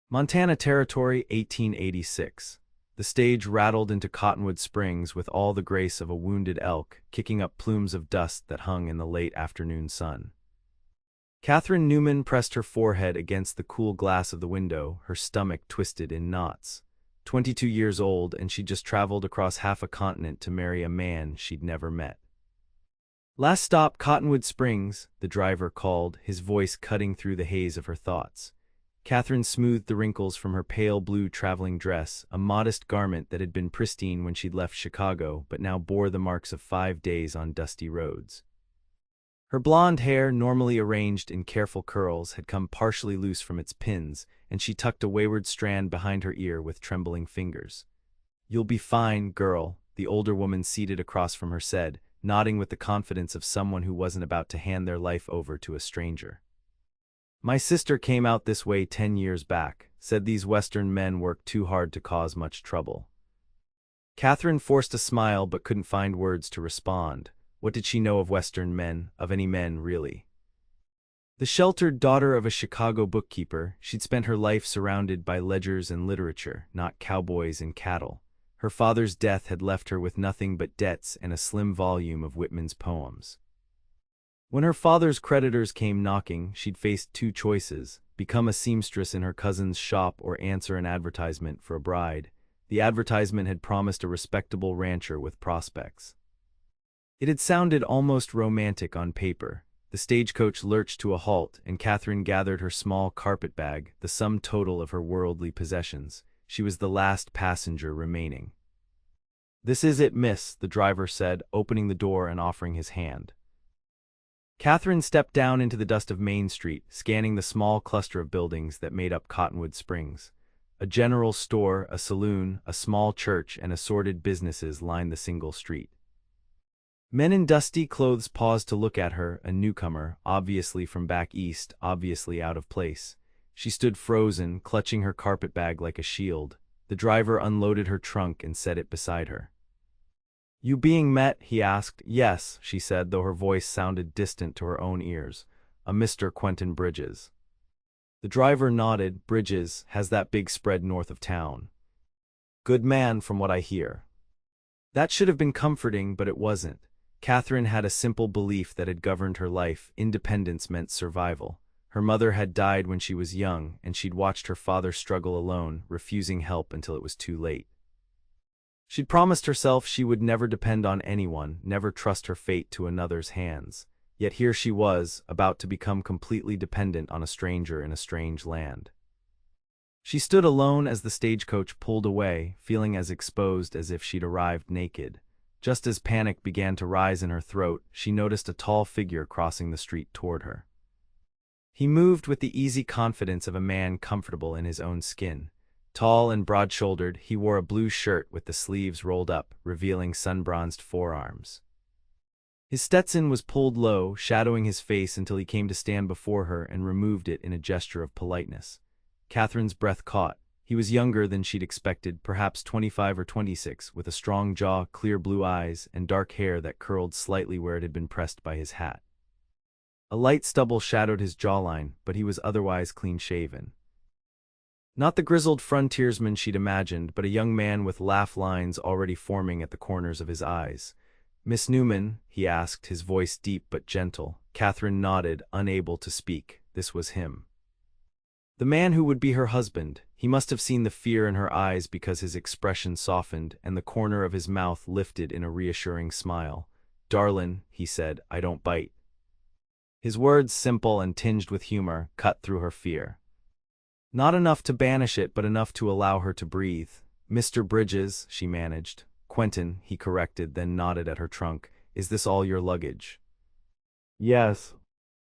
Montana Territory, 1886. The stage rattled into Cottonwood Springs with all the grace of a wounded elk, kicking up plumes of dust that hung in the late afternoon sun. Catherine Newman pressed her forehead against the cool glass of the window, her stomach twisted in knots. 22 years old, and she'd just traveled across half a continent to marry a man she'd never met. "Last stop, Cottonwood Springs," the driver called, his voice cutting through the haze of her thoughts. Catherine smoothed the wrinkles from her pale blue traveling dress, a modest garment that had been pristine when she'd left Chicago but now bore the marks of 5 days on dusty roads. Her blonde hair, normally arranged in careful curls, had come partially loose from its pins, and she tucked a wayward strand behind her ear with trembling fingers. "You'll be fine, girl," the older woman seated across from her said, nodding with the confidence of someone who wasn't about to hand their life over to a stranger. "My sister came out this way 10 years back, said these Western men worked too hard to cause much trouble." Catherine forced a smile but couldn't find words to respond. What did she know of Western men, of any men, really? The sheltered daughter of a Chicago bookkeeper, she'd spent her life surrounded by ledgers and literature, not cowboys and cattle. Her father's death had left her with nothing but debts and a slim volume of Whitman's poems. When her father's creditors came knocking, she'd faced 2 choices: become a seamstress in her cousin's shop or answer an advertisement for a bride. The advertisement had promised a respectable rancher with prospects. It had sounded almost romantic on paper. The stagecoach lurched to a halt, and Catherine gathered her small carpetbag, the sum total of her worldly possessions. She was the last passenger remaining. "This is it, miss," the driver said, opening the door and offering his hand. Catherine stepped down into the dust of Main Street, scanning the small cluster of buildings that made up Cottonwood Springs. A general store, a saloon, a small church, and assorted businesses lined the single street. Men in dusty clothes paused to look at her, a newcomer, obviously from back east, obviously out of place. She stood frozen, clutching her carpetbag like a shield. The driver unloaded her trunk and set it beside her. "You being met?" he asked. "Yes," she said, though her voice sounded distant to her own ears. "A Mr. Quentin Bridges." The driver nodded. "Bridges has that big spread north of town. Good man from what I hear." That should have been comforting, but it wasn't. Catherine had a simple belief that had governed her life: independence meant survival. Her mother had died when she was young, and she'd watched her father struggle alone, refusing help until it was too late. She'd promised herself she would never depend on anyone, never trust her fate to another's hands. Yet here she was, about to become completely dependent on a stranger in a strange land. She stood alone as the stagecoach pulled away, feeling as exposed as if she'd arrived naked. Just as panic began to rise in her throat, she noticed a tall figure crossing the street toward her. He moved with the easy confidence of a man comfortable in his own skin. Tall and broad-shouldered, he wore a blue shirt with the sleeves rolled up, revealing sun-bronzed forearms. His Stetson was pulled low, shadowing his face until he came to stand before her and removed it in a gesture of politeness. Catherine's breath caught. He was younger than she'd expected, perhaps 25 or 26, with a strong jaw, clear blue eyes, and dark hair that curled slightly where it had been pressed by his hat. A light stubble shadowed his jawline, but he was otherwise clean-shaven. Not the grizzled frontiersman she'd imagined, but a young man with laugh lines already forming at the corners of his eyes. "Miss Newman?" he asked, his voice deep but gentle. Catherine nodded, unable to speak. This was him. The man who would be her husband. He must have seen the fear in her eyes because his expression softened and the corner of his mouth lifted in a reassuring smile. "Darlin," he said, "I don't bite." His words, simple and tinged with humor, cut through her fear. Not enough to banish it, but enough to allow her to breathe. "Mr. Bridges," she managed. "Quentin," he corrected, then nodded at her trunk. "Is this all your luggage?" "Yes."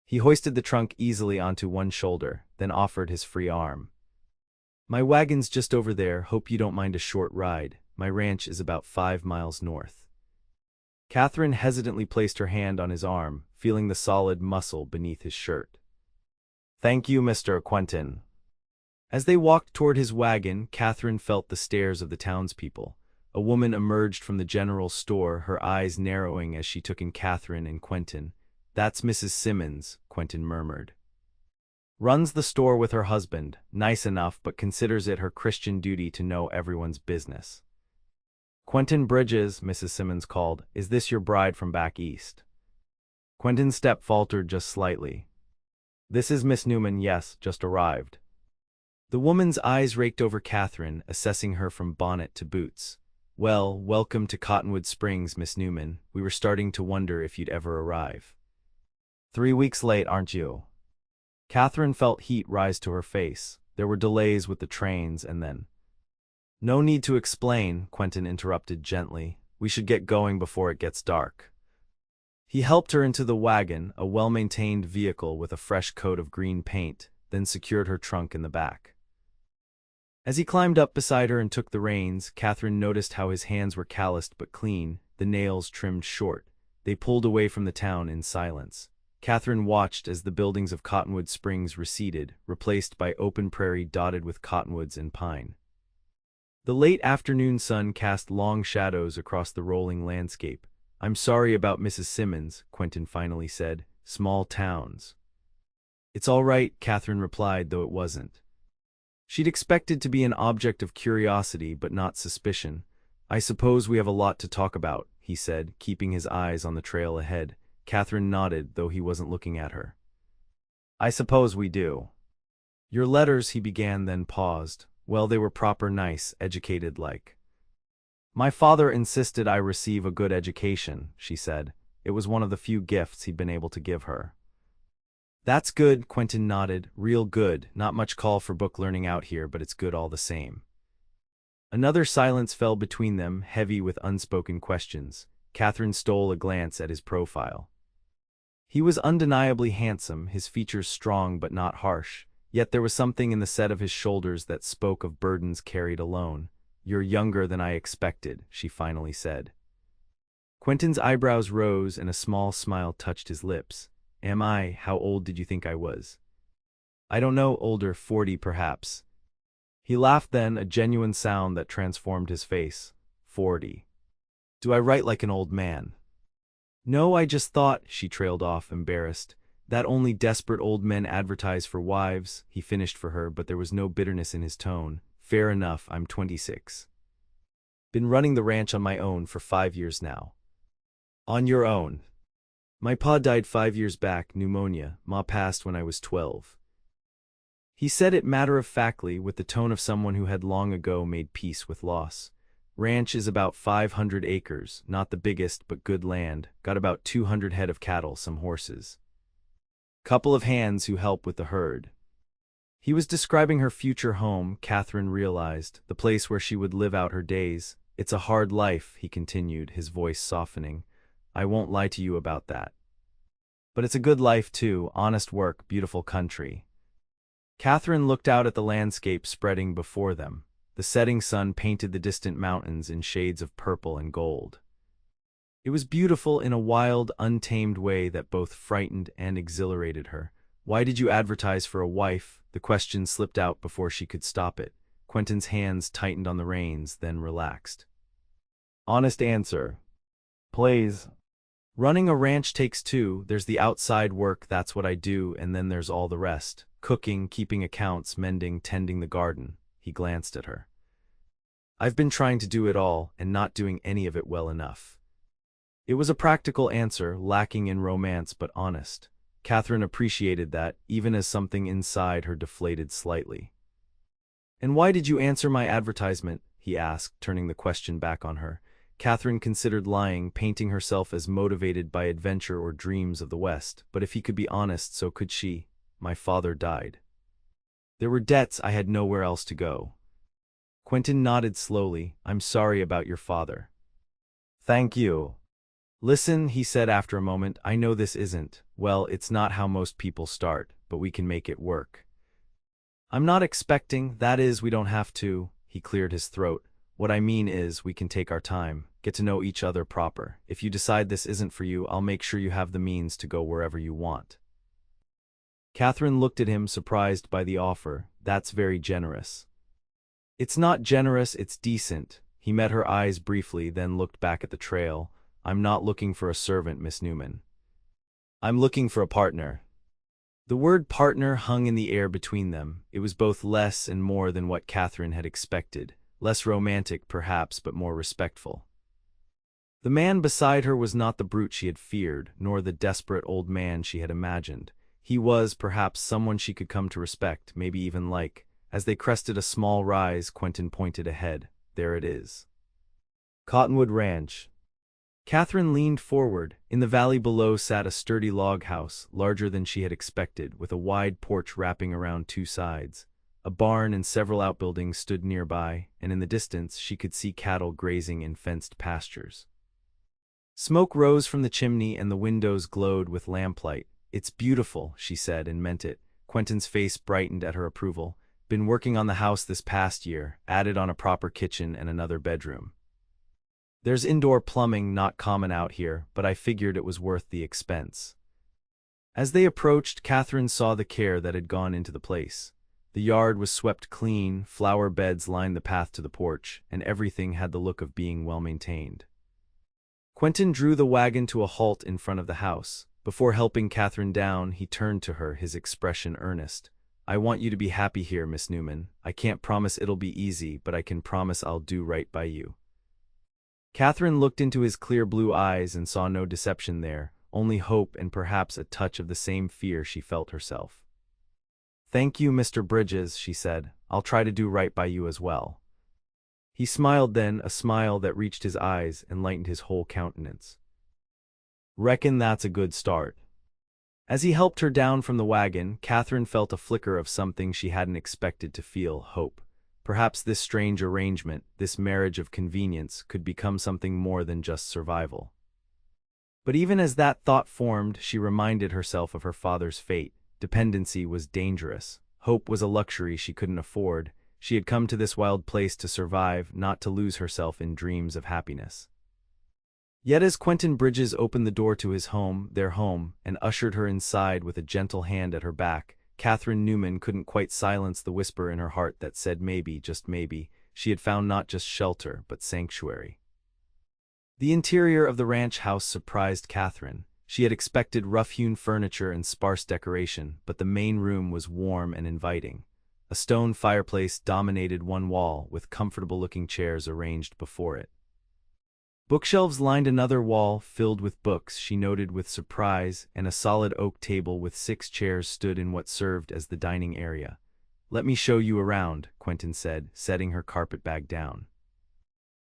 He hoisted the trunk easily onto one shoulder, then offered his free arm. "My wagon's just over there. Hope you don't mind a short ride. My ranch is about 5 miles north." Catherine hesitantly placed her hand on his arm, feeling the solid muscle beneath his shirt. "Thank you, Mr. Quentin." As they walked toward his wagon, Catherine felt the stares of the townspeople. A woman emerged from the general store, her eyes narrowing as she took in Catherine and Quentin. "That's Mrs. Simmons," Quentin murmured. Runs the store with her husband, nice enough but considers it her Christian duty to know everyone's business. Quentin Bridges, Mrs. Simmons called. Is this your bride from back east? Quentin's step faltered just slightly. This is Miss Newman, yes, just arrived. The woman's eyes raked over Catherine, assessing her from bonnet to boots. Well, welcome to Cottonwood Springs, Miss Newman. We were starting to wonder if you'd ever arrive. 3 weeks late, aren't you? Catherine felt heat rise to her face. There were delays with the trains and then… No need to explain, Quentin interrupted gently. We should get going before it gets dark. He helped her into the wagon, a well-maintained vehicle with a fresh coat of green paint, then secured her trunk in the back. As he climbed up beside her and took the reins, Catherine noticed how his hands were calloused but clean, the nails trimmed short. They pulled away from the town in silence. Catherine watched as the buildings of Cottonwood Springs receded, replaced by open prairie dotted with cottonwoods and pine. The late afternoon sun cast long shadows across the rolling landscape. I'm sorry about Mrs. Simmons, Quentin finally said. Small towns. It's all right, Catherine replied, though it wasn't. She'd expected to be an object of curiosity but not suspicion. I suppose we have a lot to talk about, he said, keeping his eyes on the trail ahead. Catherine nodded, though he wasn't looking at her. I suppose we do. Your letters, he began, then paused. Well, they were proper nice, educated like. My father insisted I receive a good education, she said. It was one of the few gifts he'd been able to give her. That's good, Quentin nodded. Real good. Not much call for book learning out here, but it's good all the same. Another silence fell between them, heavy with unspoken questions. Catherine stole a glance at his profile. He was undeniably handsome, his features strong but not harsh, yet there was something in the set of his shoulders that spoke of burdens carried alone. You're younger than I expected, she finally said. Quentin's eyebrows rose and a small smile touched his lips. Am I? How old did you think I was? I don't know, older, 40 perhaps. He laughed then, a genuine sound that transformed his face. 40. Do I write like an old man? No, I just thought, she trailed off, embarrassed, that only desperate old men advertise for wives, he finished for her, but there was no bitterness in his tone. Fair enough, I'm 26. Been running the ranch on my own for 5 years now. On your own? My pa died 5 years back, pneumonia. Ma passed when I was 12. He said it matter-of-factly, with the tone of someone who had long ago made peace with loss. Ranch is about 500 acres, not the biggest but good land, got about 200 head of cattle, some horses. Couple of hands who help with the herd. He was describing her future home, Catherine realized, the place where she would live out her days. It's a hard life, he continued, his voice softening. I won't lie to you about that. But it's a good life too, honest work, beautiful country. Catherine looked out at the landscape spreading before them. The setting sun painted the distant mountains in shades of purple and gold. It was beautiful in a wild, untamed way that both frightened and exhilarated her. Why did you advertise for a wife? The question slipped out before she could stop it. Quentin's hands tightened on the reins, then relaxed. Honest answer. Please. Running a ranch takes two. There's the outside work, that's what I do, and then there's all the rest. Cooking, keeping accounts, mending, tending the garden. He glanced at her. I've been trying to do it all, and not doing any of it well enough. It was a practical answer, lacking in romance but honest. Catherine appreciated that, even as something inside her deflated slightly. And why did you answer my advertisement? He asked, turning the question back on her. Catherine considered lying, painting herself as motivated by adventure or dreams of the West, but if he could be honest, so could she. My father died. There were debts, I had nowhere else to go. Quentin nodded slowly. I'm sorry about your father. Thank you. Listen, he said after a moment, I know this isn't, well, it's not how most people start, but we can make it work. I'm not expecting, that is, we don't have to. He cleared his throat. What I mean is, we can take our time, get to know each other proper. If you decide this isn't for you, I'll make sure you have the means to go wherever you want. Catherine looked at him, surprised by the offer. That's very generous. It's not generous, it's decent. He met her eyes briefly, then looked back at the trail. I'm not looking for a servant, Miss Newman. I'm looking for a partner. The word partner hung in the air between them. It was both less and more than what Catherine had expected. Less romantic, perhaps, but more respectful. The man beside her was not the brute she had feared, nor the desperate old man she had imagined. He was, perhaps, someone she could come to respect, maybe even like. As they crested a small rise, Quentin pointed ahead. There it is. Cottonwood Ranch. Catherine leaned forward. In the valley below sat a sturdy log house, larger than she had expected, with a wide porch wrapping around two sides. A barn and several outbuildings stood nearby, and in the distance she could see cattle grazing in fenced pastures. Smoke rose from the chimney and the windows glowed with lamplight. "It's beautiful," she said, and meant it. Quentin's face brightened at her approval. "Been working on the house this past year, added on a proper kitchen and another bedroom. There's indoor plumbing, not common out here, but I figured it was worth the expense." As they approached, Catherine saw the care that had gone into the place. The yard was swept clean, flower beds lined the path to the porch, and everything had the look of being well maintained. Quentin drew the wagon to a halt in front of the house. Before helping Catherine down, he turned to her, his expression earnest. "I want you to be happy here, Miss Newman. I can't promise it'll be easy, but I can promise I'll do right by you." Catherine looked into his clear blue eyes and saw no deception there, only hope and perhaps a touch of the same fear she felt herself. "Thank you, Mr. Bridges," she said. "I'll try to do right by you as well." He smiled then, a smile that reached his eyes and lightened his whole countenance. "Reckon that's a good start." As he helped her down from the wagon, Catherine felt a flicker of something she hadn't expected to feel: hope. Perhaps this strange arrangement, this marriage of convenience, could become something more than just survival. But even as that thought formed, she reminded herself of her father's fate. Dependency was dangerous. Hope was a luxury she couldn't afford. She had come to this wild place to survive, not to lose herself in dreams of happiness. Yet as Quentin Bridges opened the door to his home, their home, and ushered her inside with a gentle hand at her back, Catherine Newman couldn't quite silence the whisper in her heart that said maybe, just maybe, she had found not just shelter, but sanctuary. The interior of the ranch house surprised Catherine. She had expected rough-hewn furniture and sparse decoration, but the main room was warm and inviting. A stone fireplace dominated one wall, with comfortable-looking chairs arranged before it. Bookshelves lined another wall, filled with books, she noted with surprise, and a solid oak table with 6 chairs stood in what served as the dining area. "Let me show you around," Quentin said, setting her carpet bag down.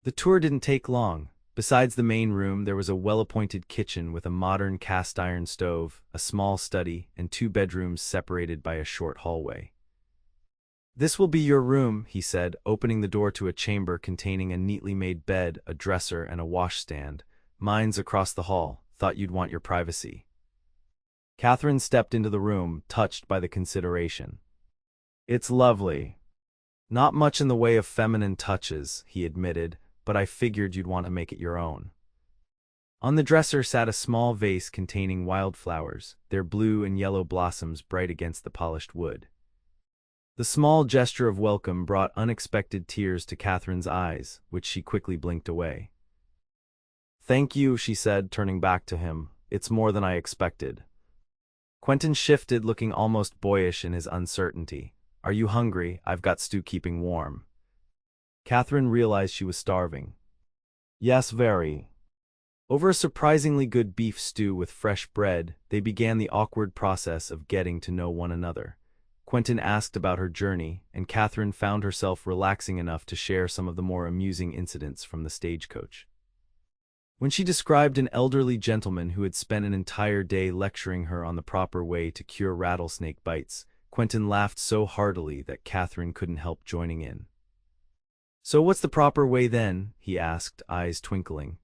The tour didn't take long. Besides the main room, there was a well-appointed kitchen with a modern cast-iron stove, a small study, and 2 bedrooms separated by a short hallway. "This will be your room," he said, opening the door to a chamber containing a neatly made bed, a dresser, and a washstand. "Mine's across the hall. Thought you'd want your privacy." Catherine stepped into the room, touched by the consideration. "It's lovely. Not much in the way of feminine touches," he admitted, "but I figured you'd want to make it your own." On the dresser sat a small vase containing wildflowers, their blue and yellow blossoms bright against the polished wood. The small gesture of welcome brought unexpected tears to Catherine's eyes, which she quickly blinked away. "Thank you," she said, turning back to him. "It's more than I expected." Quentin shifted, looking almost boyish in his uncertainty. "Are you hungry? I've got stew keeping warm." Catherine realized she was starving. "Yes, very." Over a surprisingly good beef stew with fresh bread, they began the awkward process of getting to know one another. Quentin asked about her journey, and Catherine found herself relaxing enough to share some of the more amusing incidents from the stagecoach. When she described an elderly gentleman who had spent an entire day lecturing her on the proper way to cure rattlesnake bites, Quentin laughed so heartily that Catherine couldn't help joining in. "So what's the proper way then?" he asked, eyes twinkling.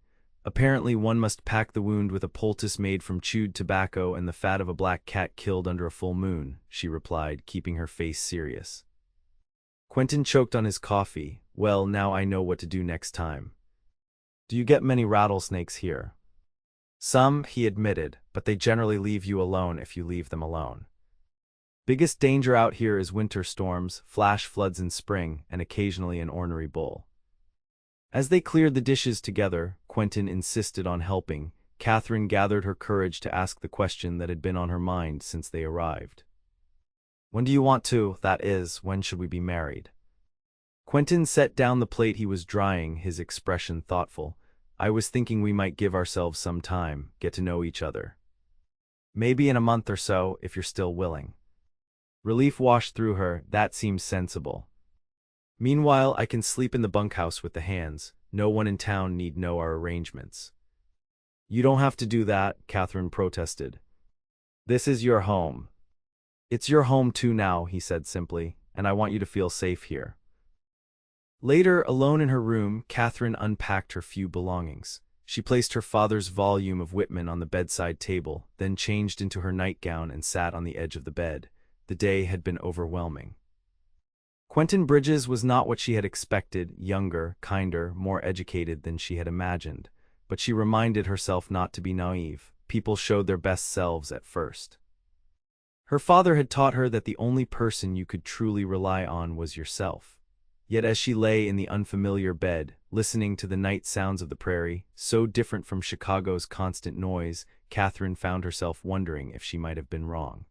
"Apparently one must pack the wound with a poultice made from chewed tobacco and the fat of a black cat killed under a full moon," she replied, keeping her face serious. Quentin choked on his coffee. "Well, now I know what to do next time." "Do you get many rattlesnakes here?" "Some," he admitted, "but they generally leave you alone if you leave them alone. Biggest danger out here is winter storms, flash floods in spring, and occasionally an ornery bull." As they cleared the dishes together, Quentin insisted on helping, Catherine gathered her courage to ask the question that had been on her mind since they arrived. When do you want to, that is, when should we be married? Quentin set down the plate he was drying, his expression thoughtful. I was thinking we might give ourselves some time, get to know each other. Maybe in a month or so, if you're still willing. Relief washed through her. That seems sensible. Meanwhile, I can sleep in the bunkhouse with the hands. No one in town need know our arrangements. You don't have to do that, Catherine protested. This is your home. It's your home too now, he said simply, and I want you to feel safe here. Later, alone in her room, Catherine unpacked her few belongings. She placed her father's volume of Whitman on the bedside table, then changed into her nightgown and sat on the edge of the bed. The day had been overwhelming. Quentin Bridges was not what she had expected, younger, kinder, more educated than she had imagined. But she reminded herself not to be naive. People showed their best selves at first. Her father had taught her that the only person you could truly rely on was yourself. Yet as she lay in the unfamiliar bed, listening to the night sounds of the prairie, so different from Chicago's constant noise, Catherine found herself wondering if she might have been wrong.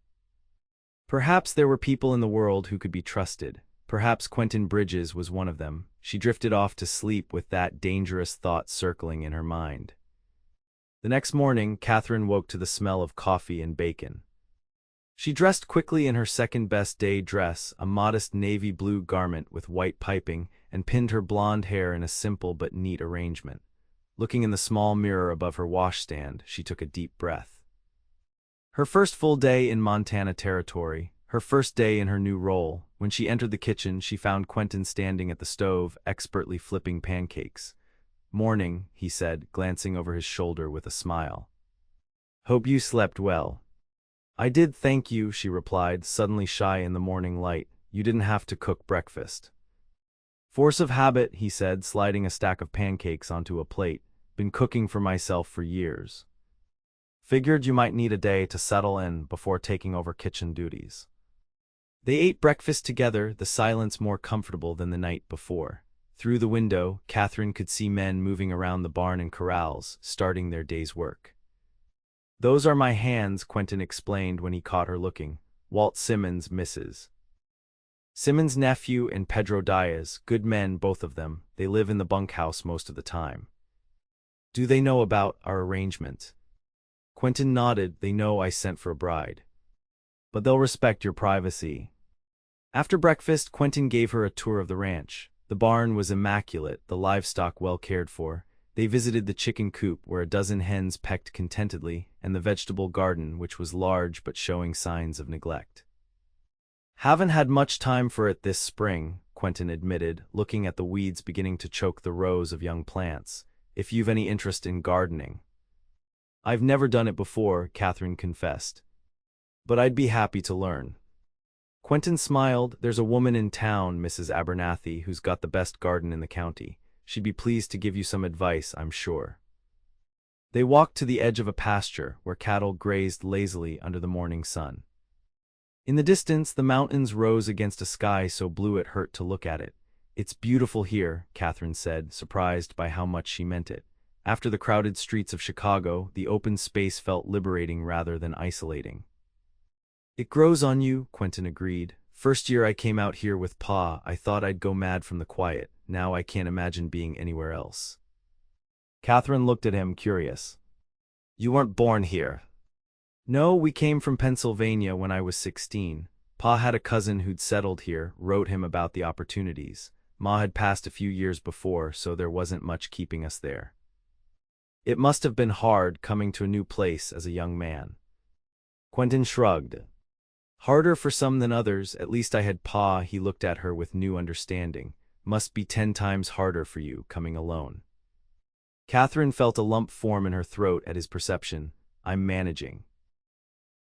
Perhaps there were people in the world who could be trusted. Perhaps Quentin Bridges was one of them. She drifted off to sleep with that dangerous thought circling in her mind. The next morning, Catherine woke to the smell of coffee and bacon. She dressed quickly in her second-best day dress, a modest navy blue garment with white piping, and pinned her blonde hair in a simple but neat arrangement. Looking in the small mirror above her washstand, she took a deep breath. Her first full day in Montana territory, her first day in her new role. When she entered the kitchen, she found Quentin standing at the stove, expertly flipping pancakes. "Morning," he said, glancing over his shoulder with a smile. "Hope you slept well." "I did, thank you," she replied, suddenly shy in the morning light. "You didn't have to cook breakfast." "Force of habit," he said, sliding a stack of pancakes onto a plate. "Been cooking for myself for years. Figured you might need a day to settle in before taking over kitchen duties." They ate breakfast together, the silence more comfortable than the night before. Through the window, Catherine could see men moving around the barn and corrals, starting their day's work. "Those are my hands," Quentin explained when he caught her looking. "Walt Simmons, Mrs. Simmons' nephew and Pedro Diaz, good men, both of them. They live in the bunkhouse most of the time." "Do they know about our arrangement?" Quentin nodded. "They know I sent for a bride. But they'll respect your privacy." After breakfast, Quentin gave her a tour of the ranch. The barn was immaculate, the livestock well cared for. They visited the chicken coop, where a dozen hens pecked contentedly, and the vegetable garden, which was large but showing signs of neglect. "Haven't had much time for it this spring," Quentin admitted, looking at the weeds beginning to choke the rows of young plants. "If you've any interest in gardening." "I've never done it before," Catherine confessed. "But I'd be happy to learn." Quentin smiled. "There's a woman in town, Mrs. Abernathy, who's got the best garden in the county. She'd be pleased to give you some advice, I'm sure." They walked to the edge of a pasture, where cattle grazed lazily under the morning sun. In the distance, the mountains rose against a sky so blue it hurt to look at it. "It's beautiful here," Catherine said, surprised by how much she meant it. After the crowded streets of Chicago, the open space felt liberating rather than isolating. "It grows on you," Quentin agreed. "First year I came out here with Pa, I thought I'd go mad from the quiet. Now I can't imagine being anywhere else." Catherine looked at him, curious. "You weren't born here?" "No, we came from Pennsylvania when I was 16. Pa had a cousin who'd settled here, wrote him about the opportunities. Ma had passed a few years before, so there wasn't much keeping us there." "It must have been hard coming to a new place as a young man." Quentin shrugged. "Harder for some than others. At least I had Pa." He looked at her with new understanding. "Must be 10 times harder for you, coming alone." Catherine felt a lump form in her throat at his perception. "I'm managing."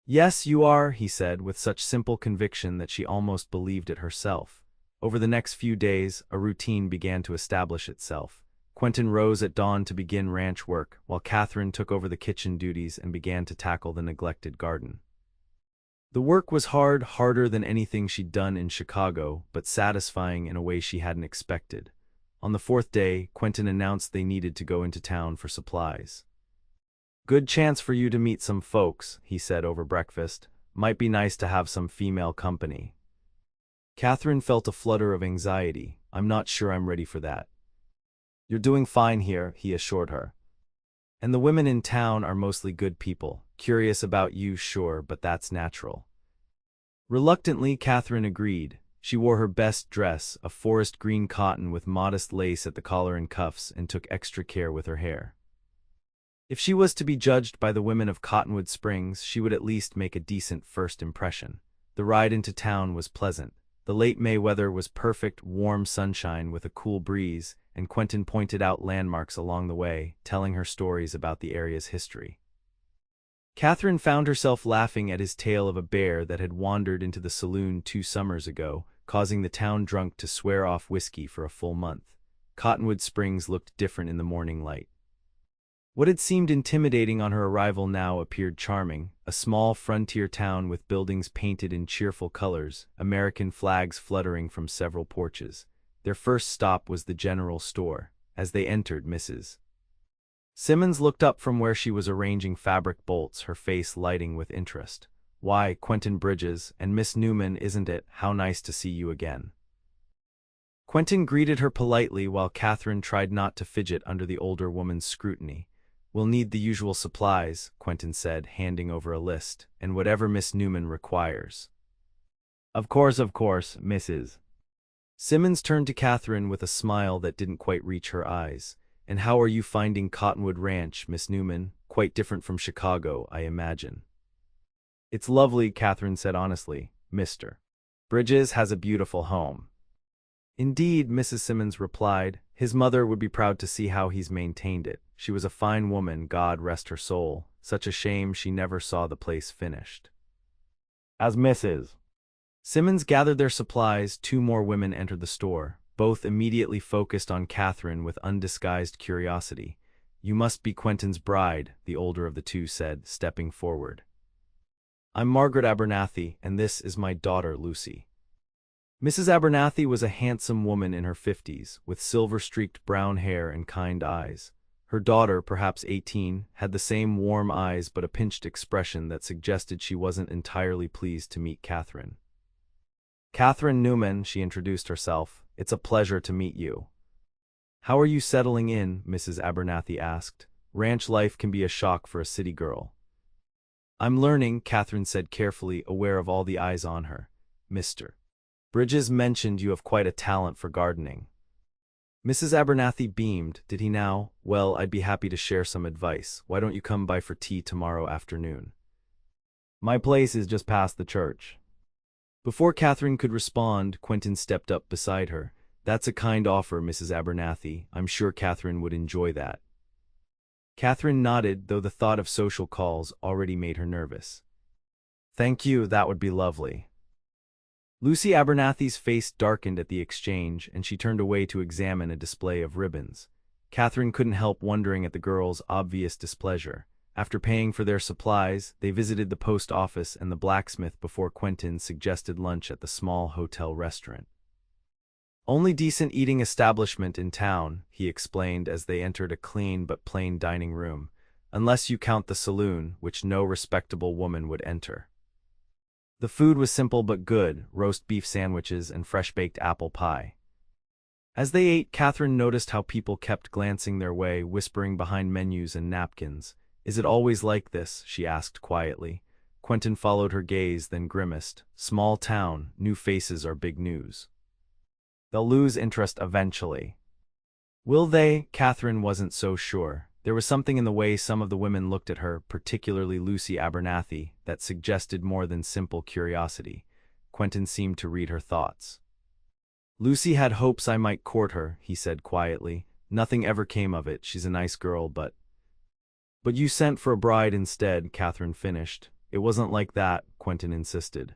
"Yes, you are," he said, with such simple conviction that she almost believed it herself. Over the next few days, a routine began to establish itself. Quentin rose at dawn to begin ranch work, while Catherine took over the kitchen duties and began to tackle the neglected garden. The work was hard, harder than anything she'd done in Chicago, but satisfying in a way she hadn't expected. On the 4th day, Quentin announced they needed to go into town for supplies. Good chance for you to meet some folks, he said over breakfast. Might be nice to have some female company. Catherine felt a flutter of anxiety. I'm not sure I'm ready for that. You're doing fine here, he assured her. And the women in town are mostly good people. Curious about you, sure, but that's natural. Reluctantly, Catherine agreed. She wore her best dress, a forest green cotton with modest lace at the collar and cuffs, and took extra care with her hair. If she was to be judged by the women of Cottonwood Springs, she would at least make a decent first impression. The ride into town was pleasant. The late May weather was perfect, warm sunshine with a cool breeze, and Quentin pointed out landmarks along the way, telling her stories about the area's history. Catherine found herself laughing at his tale of a bear that had wandered into the saloon 2 summers ago, causing the town drunk to swear off whiskey for a full month. Cottonwood Springs looked different in the morning light. What had seemed intimidating on her arrival now appeared charming, a small frontier town with buildings painted in cheerful colors, American flags fluttering from several porches. Their first stop was the general store. As they entered, Mrs. Simmons looked up from where she was arranging fabric bolts, her face lighting with interest. Why, Quentin Bridges, and Miss Newman, isn't it? How nice to see you again. Quentin greeted her politely while Catherine tried not to fidget under the older woman's scrutiny. We'll need the usual supplies, Quentin said, handing over a list, and whatever Miss Newman requires. Of course, Mrs. Simmons turned to Catherine with a smile that didn't quite reach her eyes. And how are you finding Cottonwood Ranch, Miss Newman? Quite different from Chicago, I imagine. It's lovely, Catherine said honestly. Mr. Bridges has a beautiful home. Indeed, Mrs. Simmons replied. His mother would be proud to see how he's maintained it. She was a fine woman, God rest her soul. Such a shame she never saw the place finished. As Mrs. Simmons gathered their supplies, 2 more women entered the store, both immediately focused on Catherine with undisguised curiosity. You must be Quentin's bride, the older of the 2 said, stepping forward. I'm Margaret Abernathy, and this is my daughter, Lucy. Mrs. Abernathy was a handsome woman in her 50s, with silver-streaked brown hair and kind eyes. Her daughter, perhaps 18, had the same warm eyes but a pinched expression that suggested she wasn't entirely pleased to meet Catherine. Catherine Newman, she introduced herself. It's a pleasure to meet you. How are you settling in? Mrs. Abernathy asked. Ranch life can be a shock for a city girl. I'm learning, Catherine said carefully, aware of all the eyes on her. Mr. Bridges mentioned you have quite a talent for gardening. Mrs. Abernathy beamed. Did he now? Well, I'd be happy to share some advice. Why don't you come by for tea tomorrow afternoon? My place is just past the church. Before Catherine could respond, Quentin stepped up beside her. That's a kind offer, Mrs. Abernathy. I'm sure Catherine would enjoy that. Catherine nodded, though the thought of social calls already made her nervous. Thank you, that would be lovely. Lucy Abernathy's face darkened at the exchange, and she turned away to examine a display of ribbons. Catherine couldn't help wondering at the girl's obvious displeasure. After paying for their supplies, they visited the post office and the blacksmith before Quentin suggested lunch at the small hotel restaurant. Only decent eating establishment in town, he explained as they entered a clean but plain dining room, unless you count the saloon, which no respectable woman would enter. The food was simple but good, roast beef sandwiches and fresh-baked apple pie. As they ate, Catherine noticed how people kept glancing their way, whispering behind menus and napkins. Is it always like this? She asked quietly. Quentin followed her gaze, then grimaced. Small town, new faces are big news. They'll lose interest eventually. Will they? Catherine wasn't so sure. There was something in the way some of the women looked at her, particularly Lucy Abernathy, that suggested more than simple curiosity. Quentin seemed to read her thoughts. Lucy had hopes I might court her, he said quietly. Nothing ever came of it. She's a nice girl, but you sent for a bride instead, Catherine finished. It wasn't like that, Quentin insisted.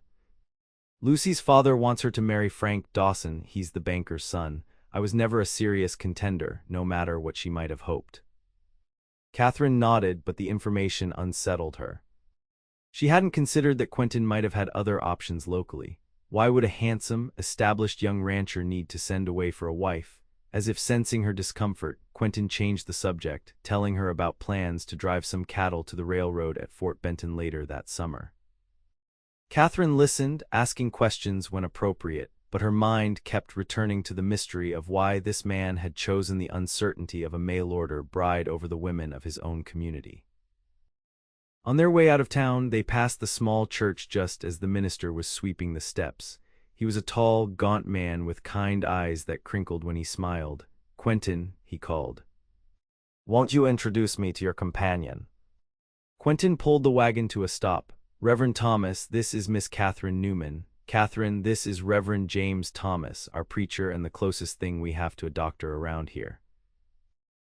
Lucy's father wants her to marry Frank Dawson. He's the banker's son. I was never a serious contender, no matter what she might have hoped. Catherine nodded, but the information unsettled her. She hadn't considered that Quentin might have had other options locally. Why would a handsome, established young rancher need to send away for a wife? As if sensing her discomfort, Quentin changed the subject, telling her about plans to drive some cattle to the railroad at Fort Benton later that summer. Catherine listened, asking questions when appropriate, but her mind kept returning to the mystery of why this man had chosen the uncertainty of a mail-order bride over the women of his own community. On their way out of town, they passed the small church just as the minister was sweeping the steps. He was a tall, gaunt man with kind eyes that crinkled when he smiled. "Quentin," he called. "Won't you introduce me to your companion?" Quentin pulled the wagon to a stop. "Reverend Thomas, this is Miss Catherine Newman. Catherine, this is Reverend James Thomas, our preacher and the closest thing we have to a doctor around here."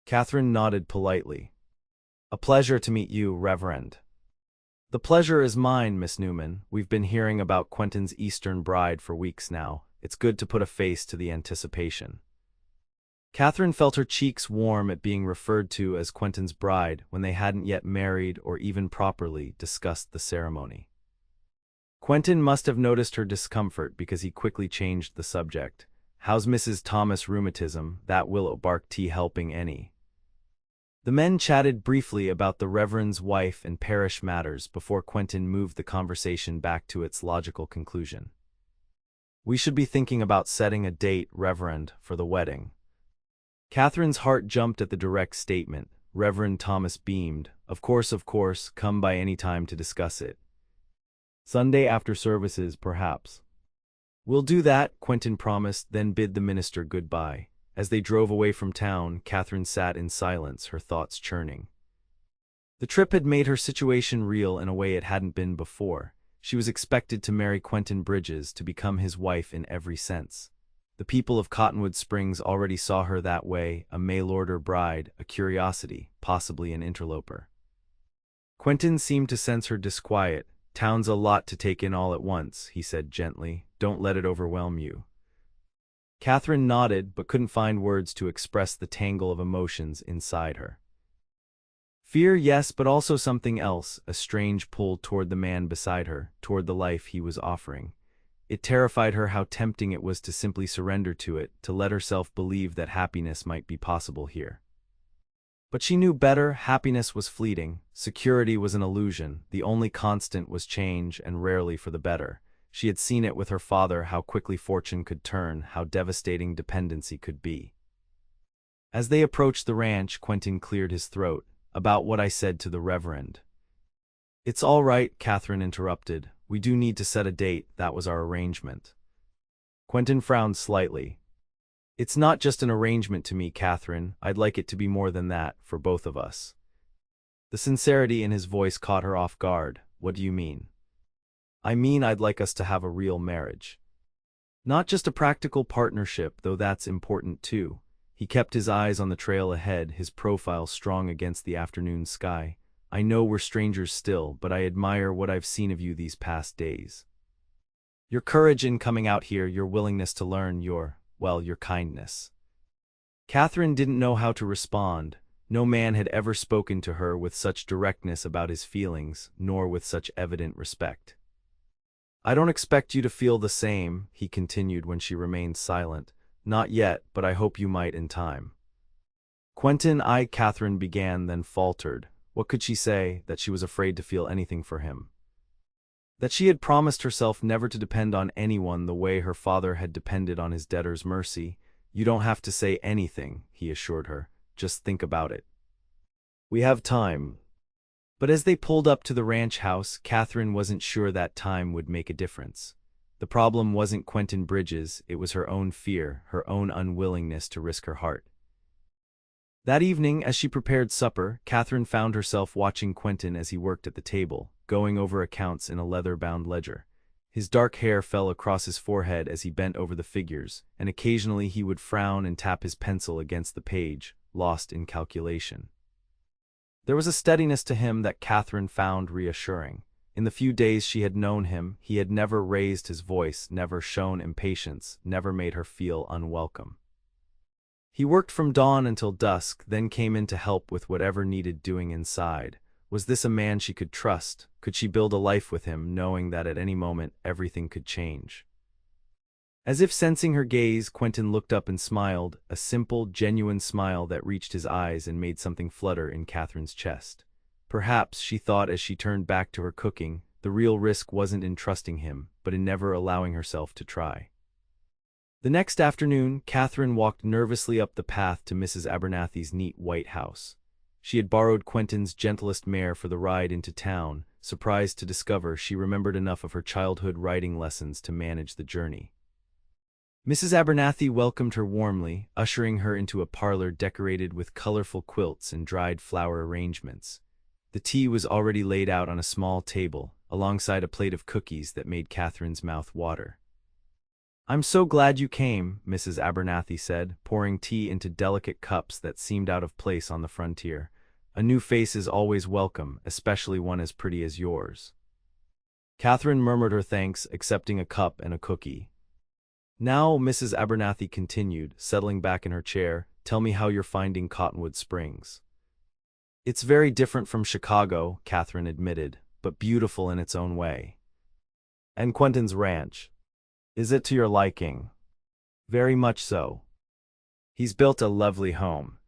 Catherine nodded politely. "A pleasure to meet you, Reverend." "The pleasure is mine, Miss Newman. We've been hearing about Quentin's Eastern bride for weeks now. It's good to put a face to the anticipation." Catherine felt her cheeks warm at being referred to as Quentin's bride when they hadn't yet married or even properly discussed the ceremony. Quentin must have noticed her discomfort because he quickly changed the subject. "How's Mrs. Thomas' rheumatism? That willow bark tea helping any?" The men chatted briefly about the Reverend's wife and parish matters before Quentin moved the conversation back to its logical conclusion. "We should be thinking about setting a date, Reverend, for the wedding." Catherine's heart jumped at the direct statement. Reverend Thomas beamed. Of course, come by any time to discuss it. "Sunday after services, perhaps." "We'll do that," Quentin promised, then bid the minister goodbye. As they drove away from town, Catherine sat in silence, her thoughts churning. The trip had made her situation real in a way it hadn't been before. She was expected to marry Quentin Bridges, to become his wife in every sense. The people of Cottonwood Springs already saw her that way, a mail-order bride, a curiosity, possibly an interloper. Quentin seemed to sense her disquiet. "Town's a lot to take in all at once," he said gently. "Don't let it overwhelm you." Catherine nodded, but couldn't find words to express the tangle of emotions inside her. Fear, yes, but also something else, a strange pull toward the man beside her, toward the life he was offering. It terrified her how tempting it was to simply surrender to it, to let herself believe that happiness might be possible here. But she knew better. Happiness was fleeting, security was an illusion, the only constant was change, and rarely for the better. She had seen it with her father, how quickly fortune could turn, how devastating dependency could be. As they approached the ranch, Quentin cleared his throat. "About what I said to the Reverend." "It's all right," Catherine interrupted. "We do need to set a date, that was our arrangement." Quentin frowned slightly. "It's not just an arrangement to me, Catherine. I'd like it to be more than that, for both of us." The sincerity in his voice caught her off guard. "What do you mean?" "I mean I'd like us to have a real marriage. Not just a practical partnership, though that's important too." He kept his eyes on the trail ahead, his profile strong against the afternoon sky. "I know we're strangers still, but I admire what I've seen of you these past days. Your courage in coming out here, your willingness to learn, your kindness." Catherine didn't know how to respond. No man had ever spoken to her with such directness about his feelings, nor with such evident respect. "I don't expect you to feel the same," he continued when she remained silent. "Not yet, but I hope you might in time." Catherine began, then faltered. What could she say? That she was afraid to feel anything for him? That she had promised herself never to depend on anyone the way her father had depended on his debtor's mercy? "You don't have to say anything," he assured her. "Just think about it. We have time." But as they pulled up to the ranch house, Catherine wasn't sure that time would make a difference. The problem wasn't Quentin Bridges, it was her own fear, her own unwillingness to risk her heart. That evening, as she prepared supper, Catherine found herself watching Quentin as he worked at the table, going over accounts in a leather-bound ledger. His dark hair fell across his forehead as he bent over the figures, and occasionally he would frown and tap his pencil against the page, lost in calculation. There was a steadiness to him that Catherine found reassuring. In the few days she had known him, he had never raised his voice, never shown impatience, never made her feel unwelcome. He worked from dawn until dusk, then came in to help with whatever needed doing inside. Was this a man she could trust? Could she build a life with him, knowing that at any moment everything could change? As if sensing her gaze, Quentin looked up and smiled, a simple, genuine smile that reached his eyes and made something flutter in Catherine's chest. Perhaps, she thought as she turned back to her cooking, the real risk wasn't in trusting him, but in never allowing herself to try. The next afternoon, Catherine walked nervously up the path to Mrs. Abernathy's neat white house. She had borrowed Quentin's gentlest mare for the ride into town, surprised to discover she remembered enough of her childhood riding lessons to manage the journey. Mrs. Abernathy welcomed her warmly, ushering her into a parlor decorated with colorful quilts and dried flower arrangements. The tea was already laid out on a small table, alongside a plate of cookies that made Catherine's mouth water. "I'm so glad you came," Mrs. Abernathy said, pouring tea into delicate cups that seemed out of place on the frontier. "A new face is always welcome, especially one as pretty as yours." Catherine murmured her thanks, accepting a cup and a cookie. "Now," Mrs. Abernathy continued, settling back in her chair, "tell me how you're finding Cottonwood Springs." "It's very different from Chicago," Catherine admitted, "but beautiful in its own way." "And Quentin's ranch? Is it to your liking?" "Very much so. He's built a lovely home."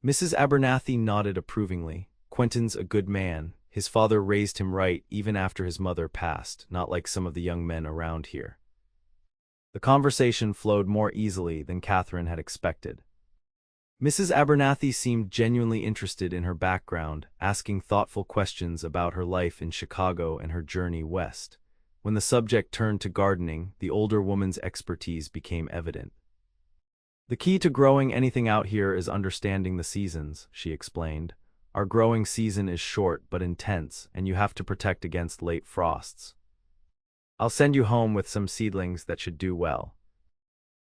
Mrs. Abernathy nodded approvingly. "Quentin's a good man. His father raised him right even after his mother passed, not like some of the young men around here." The conversation flowed more easily than Catherine had expected. Mrs. Abernathy seemed genuinely interested in her background, asking thoughtful questions about her life in Chicago and her journey west. When the subject turned to gardening, the older woman's expertise became evident. "The key to growing anything out here is understanding the seasons," she explained. "Our growing season is short but intense, and you have to protect against late frosts. I'll send you home with some seedlings that should do well."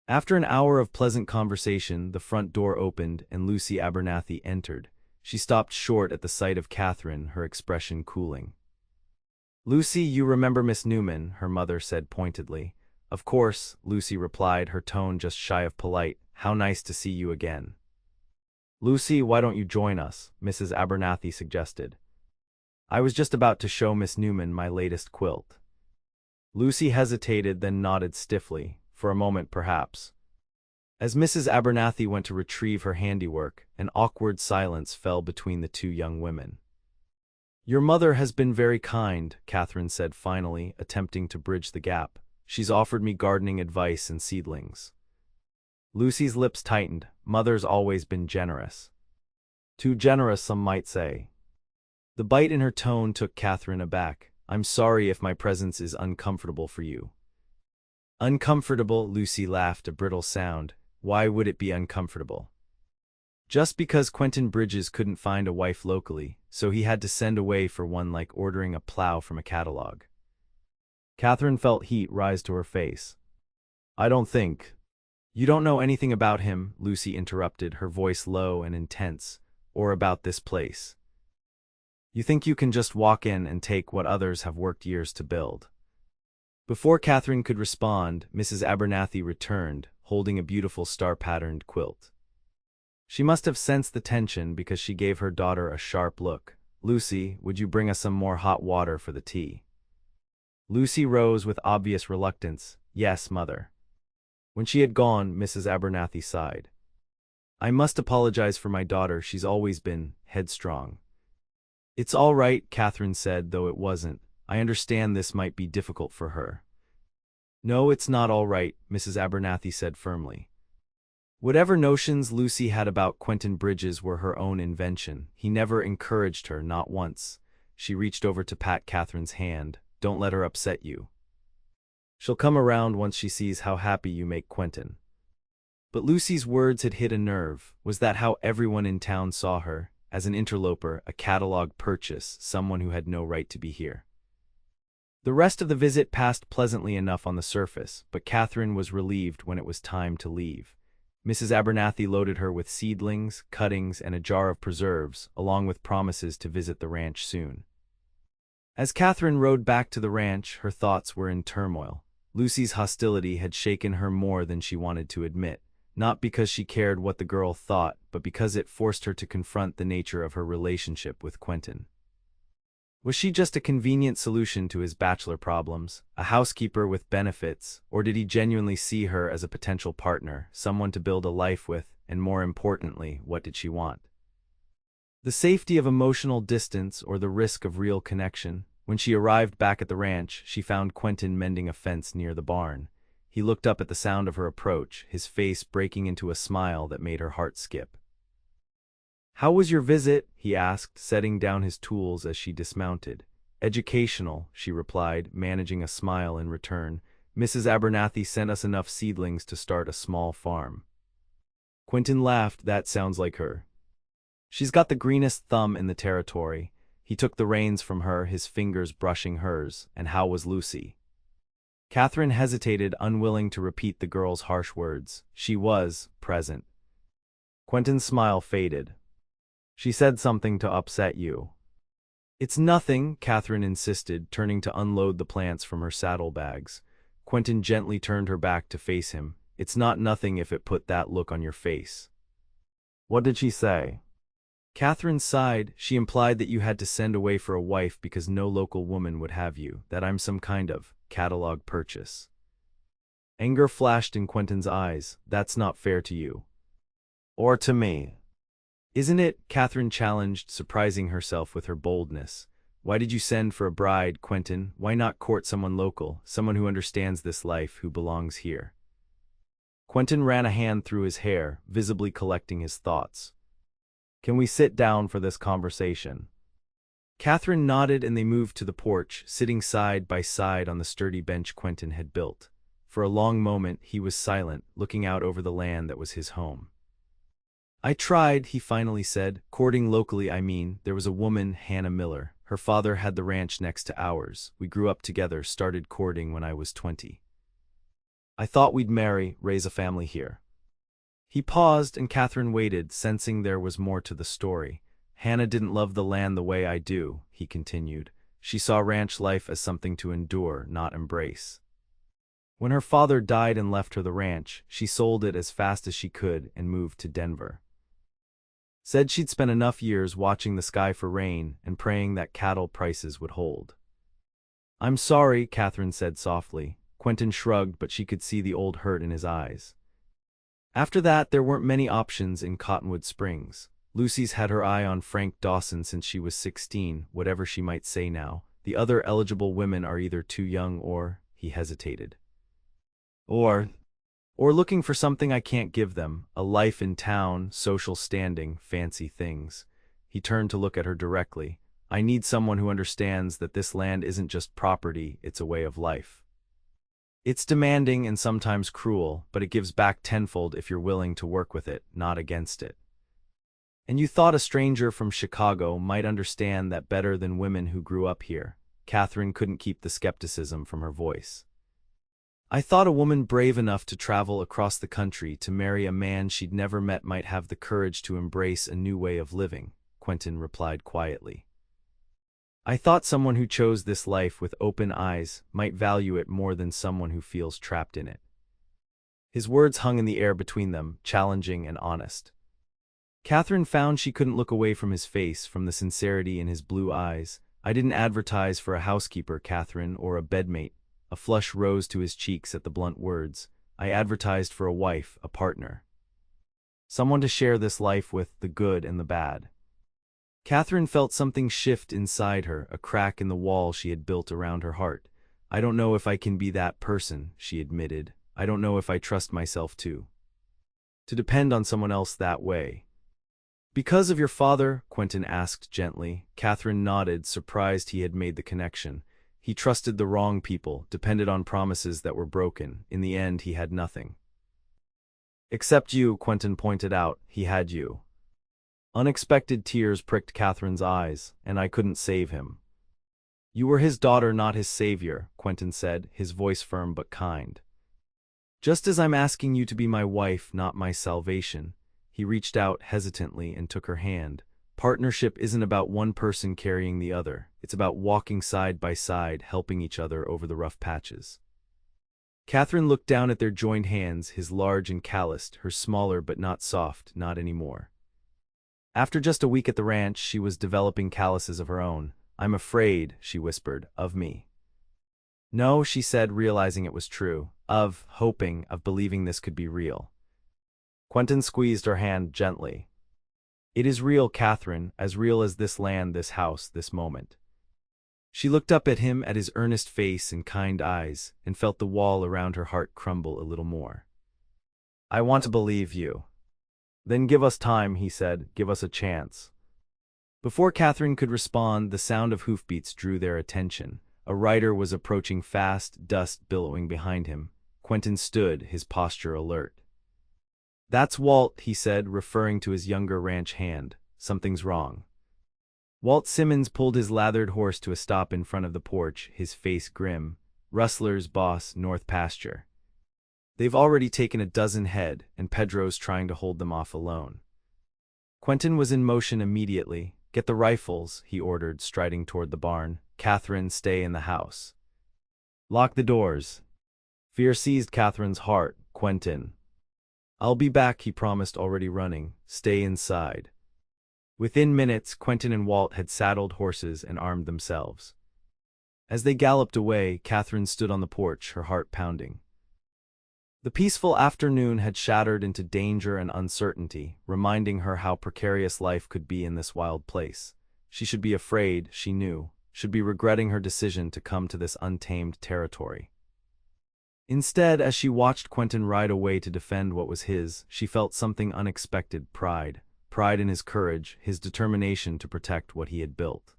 After an hour of pleasant conversation, the front door opened and Lucy Abernathy entered. She stopped short at the sight of Catherine, her expression cooling. "Lucy, you remember Miss Newman," her mother said pointedly. "Of course," Lucy replied, her tone just shy of polite. "How nice to see you again." "Lucy, why don't you join us?" Mrs. Abernathy suggested. "I was just about to show Miss Newman my latest quilt." Lucy hesitated, then nodded stiffly, for a moment perhaps. As Mrs. Abernathy went to retrieve her handiwork, an awkward silence fell between the two young women. "Your mother has been very kind," Catherine said finally, attempting to bridge the gap. "She's offered me gardening advice and seedlings." Lucy's lips tightened. Mother's always been generous. Too generous, some might say. The bite in her tone took Catherine aback. "I'm sorry if my presence is uncomfortable for you." "Uncomfortable?" Lucy laughed, a brittle sound. "Why would it be uncomfortable?" "Just because Quentin Bridges couldn't find a wife locally, so he had to send away for one, like ordering a plow from a catalog." Catherine felt heat rise to her face. "I don't think—" "You don't know anything about him," Lucy interrupted, her voice low and intense, "or about this place. You think you can just walk in and take what others have worked years to build." Before Catherine could respond, Mrs. Abernathy returned, holding a beautiful star-patterned quilt. She must have sensed the tension because she gave her daughter a sharp look. "Lucy, would you bring us some more hot water for the tea?" Lucy rose with obvious reluctance. "Yes, Mother." When she had gone, Mrs. Abernathy sighed. "I must apologize for my daughter. She's always been headstrong." "It's all right," Catherine said, though it wasn't. "I understand this might be difficult for her." "No, it's not all right," Mrs. Abernathy said firmly. Whatever notions Lucy had about Quentin Bridges were her own invention. He never encouraged her, not once. She reached over to pat Catherine's hand. "Don't let her upset you. She'll come around once she sees how happy you make Quentin." But Lucy's words had hit a nerve. Was that how everyone in town saw her? As an interloper, a catalog purchase, someone who had no right to be here? The rest of the visit passed pleasantly enough on the surface, but Catherine was relieved when it was time to leave. Mrs. Abernathy loaded her with seedlings, cuttings, and a jar of preserves, along with promises to visit the ranch soon. As Catherine rode back to the ranch, her thoughts were in turmoil. Lucy's hostility had shaken her more than she wanted to admit, not because she cared what the girl thought, but because it forced her to confront the nature of her relationship with Quentin. Was she just a convenient solution to his bachelor problems, a housekeeper with benefits, or did he genuinely see her as a potential partner, someone to build a life with, and more importantly, what did she want? The safety of emotional distance or the risk of real connection? When she arrived back at the ranch, she found Quentin mending a fence near the barn. He looked up at the sound of her approach, his face breaking into a smile that made her heart skip. "How was your visit?" he asked, setting down his tools as she dismounted. "Educational," she replied, managing a smile in return. "Mrs. Abernathy sent us enough seedlings to start a small farm." Quentin laughed. "That sounds like her. She's got the greenest thumb in the territory." He took the reins from her, his fingers brushing hers. "And how was Lucy?" Catherine hesitated, unwilling to repeat the girl's harsh words. "She was present." Quentin's smile faded. "She said something to upset you." "It's nothing," Catherine insisted, turning to unload the plants from her saddlebags. Quentin gently turned her back to face him. "It's not nothing if it put that look on your face." "What did she say?" Catherine sighed. "She implied that you had to send away for a wife because no local woman would have you, that I'm some kind of catalog purchase." Anger flashed in Quentin's eyes. "That's not fair to you." "Or to me." "Isn't it?" Catherine challenged, surprising herself with her boldness. "Why did you send for a bride, Quentin? Why not court someone local, someone who understands this life, who belongs here?" Quentin ran a hand through his hair, visibly collecting his thoughts. "Can we sit down for this conversation?" Catherine nodded and they moved to the porch, sitting side by side on the sturdy bench Quentin had built. For a long moment he was silent, looking out over the land that was his home. "I tried," he finally said. "Courting locally, I mean. There was a woman, Hannah Miller. Her father had the ranch next to ours. We grew up together, started courting when I was 20. I thought we'd marry, raise a family here." He paused and Catherine waited, sensing there was more to the story. "Hannah didn't love the land the way I do," he continued. "She saw ranch life as something to endure, not embrace. When her father died and left her the ranch, she sold it as fast as she could and moved to Denver. Said she'd spent enough years watching the sky for rain and praying that cattle prices would hold." "I'm sorry," Catherine said softly. Quentin shrugged, but she could see the old hurt in his eyes. After that, there weren't many options in Cottonwood Springs. Lucy's had her eye on Frank Dawson since she was 16, whatever she might say now. The other eligible women are either too young or, he hesitated, or looking for something I can't give them, a life in town, social standing, fancy things. He turned to look at her directly. "I need someone who understands that this land isn't just property, it's a way of life. It's demanding and sometimes cruel, but it gives back tenfold if you're willing to work with it, not against it. And you thought a stranger from Chicago might understand that better than women who grew up here." Catherine couldn't keep the skepticism from her voice. "I thought a woman brave enough to travel across the country to marry a man she'd never met might have the courage to embrace a new way of living," Quentin replied quietly. "I thought someone who chose this life with open eyes might value it more than someone who feels trapped in it." His words hung in the air between them, challenging and honest. Catherine found she couldn't look away from his face, from the sincerity in his blue eyes. "I didn't advertise for a housekeeper, Catherine, or a bedmate." A flush rose to his cheeks at the blunt words. "I advertised for a wife, a partner. Someone to share this life with, the good and the bad." Catherine felt something shift inside her, a crack in the wall she had built around her heart. "I don't know if I can be that person," she admitted. "I don't know if I trust myself to depend on someone else that way." "Because of your father?" Quentin asked gently. Catherine nodded, surprised he had made the connection. "He trusted the wrong people, depended on promises that were broken. In the end, he had nothing." "Except you," Quentin pointed out. "He had you." Unexpected tears pricked Catherine's eyes, "and I couldn't save him." "You were his daughter, not his savior," Quentin said, his voice firm but kind. "Just as I'm asking you to be my wife, not my salvation." He reached out hesitantly and took her hand. "Partnership isn't about one person carrying the other. It's about walking side by side, helping each other over the rough patches." Catherine looked down at their joined hands, his large and calloused, her smaller but not soft, not anymore. After just a week at the ranch, she was developing calluses of her own, I'm afraid, she whispered, of me. No, she said, realizing it was true. Of hoping, of believing this could be real. Quentin squeezed her hand gently. It is real, Catherine, as real as this land, this house, this moment. She looked up at him, at his earnest face and kind eyes, and felt the wall around her heart crumble a little more. I want to believe you. Then give us time, he said, give us a chance. Before Catherine could respond, the sound of hoofbeats drew their attention. A rider was approaching fast, dust billowing behind him. Quentin stood, his posture alert. That's Walt, he said, referring to his younger ranch hand. Something's wrong. Walt Simmons pulled his lathered horse to a stop in front of the porch, his face grim. Rustlers, boss, North Pasture. They've already taken a dozen head, and Pedro's trying to hold them off alone. Quentin was in motion immediately. Get the rifles, he ordered, striding toward the barn. Catherine, stay in the house. Lock the doors. Fear seized Catherine's heart. Quentin. I'll be back, he promised, already running. Stay inside. Within minutes, Quentin and Walt had saddled horses and armed themselves. As they galloped away, Catherine stood on the porch, her heart pounding. The peaceful afternoon had shattered into danger and uncertainty, reminding her how precarious life could be in this wild place. She should be afraid, she knew, should be regretting her decision to come to this untamed territory. Instead, as she watched Quentin ride away to defend what was his, she felt something unexpected: pride. Pride in his courage, his determination to protect what he had built.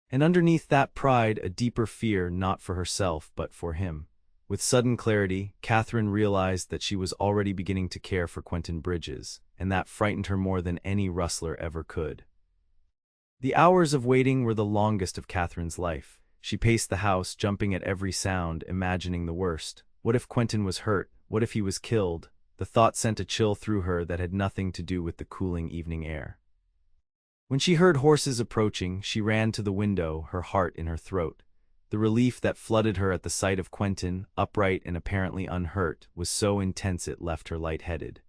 And underneath that pride, a deeper fear, not for herself, but for him. With sudden clarity, Catherine realized that she was already beginning to care for Quentin Bridges, and that frightened her more than any rustler ever could. The hours of waiting were the longest of Catherine's life. She paced the house, jumping at every sound, imagining the worst. What if Quentin was hurt? What if he was killed? The thought sent a chill through her that had nothing to do with the cooling evening air. When she heard horses approaching, she ran to the window, her heart in her throat. The relief that flooded her at the sight of Quentin, upright and apparently unhurt, was so intense it left her lightheaded.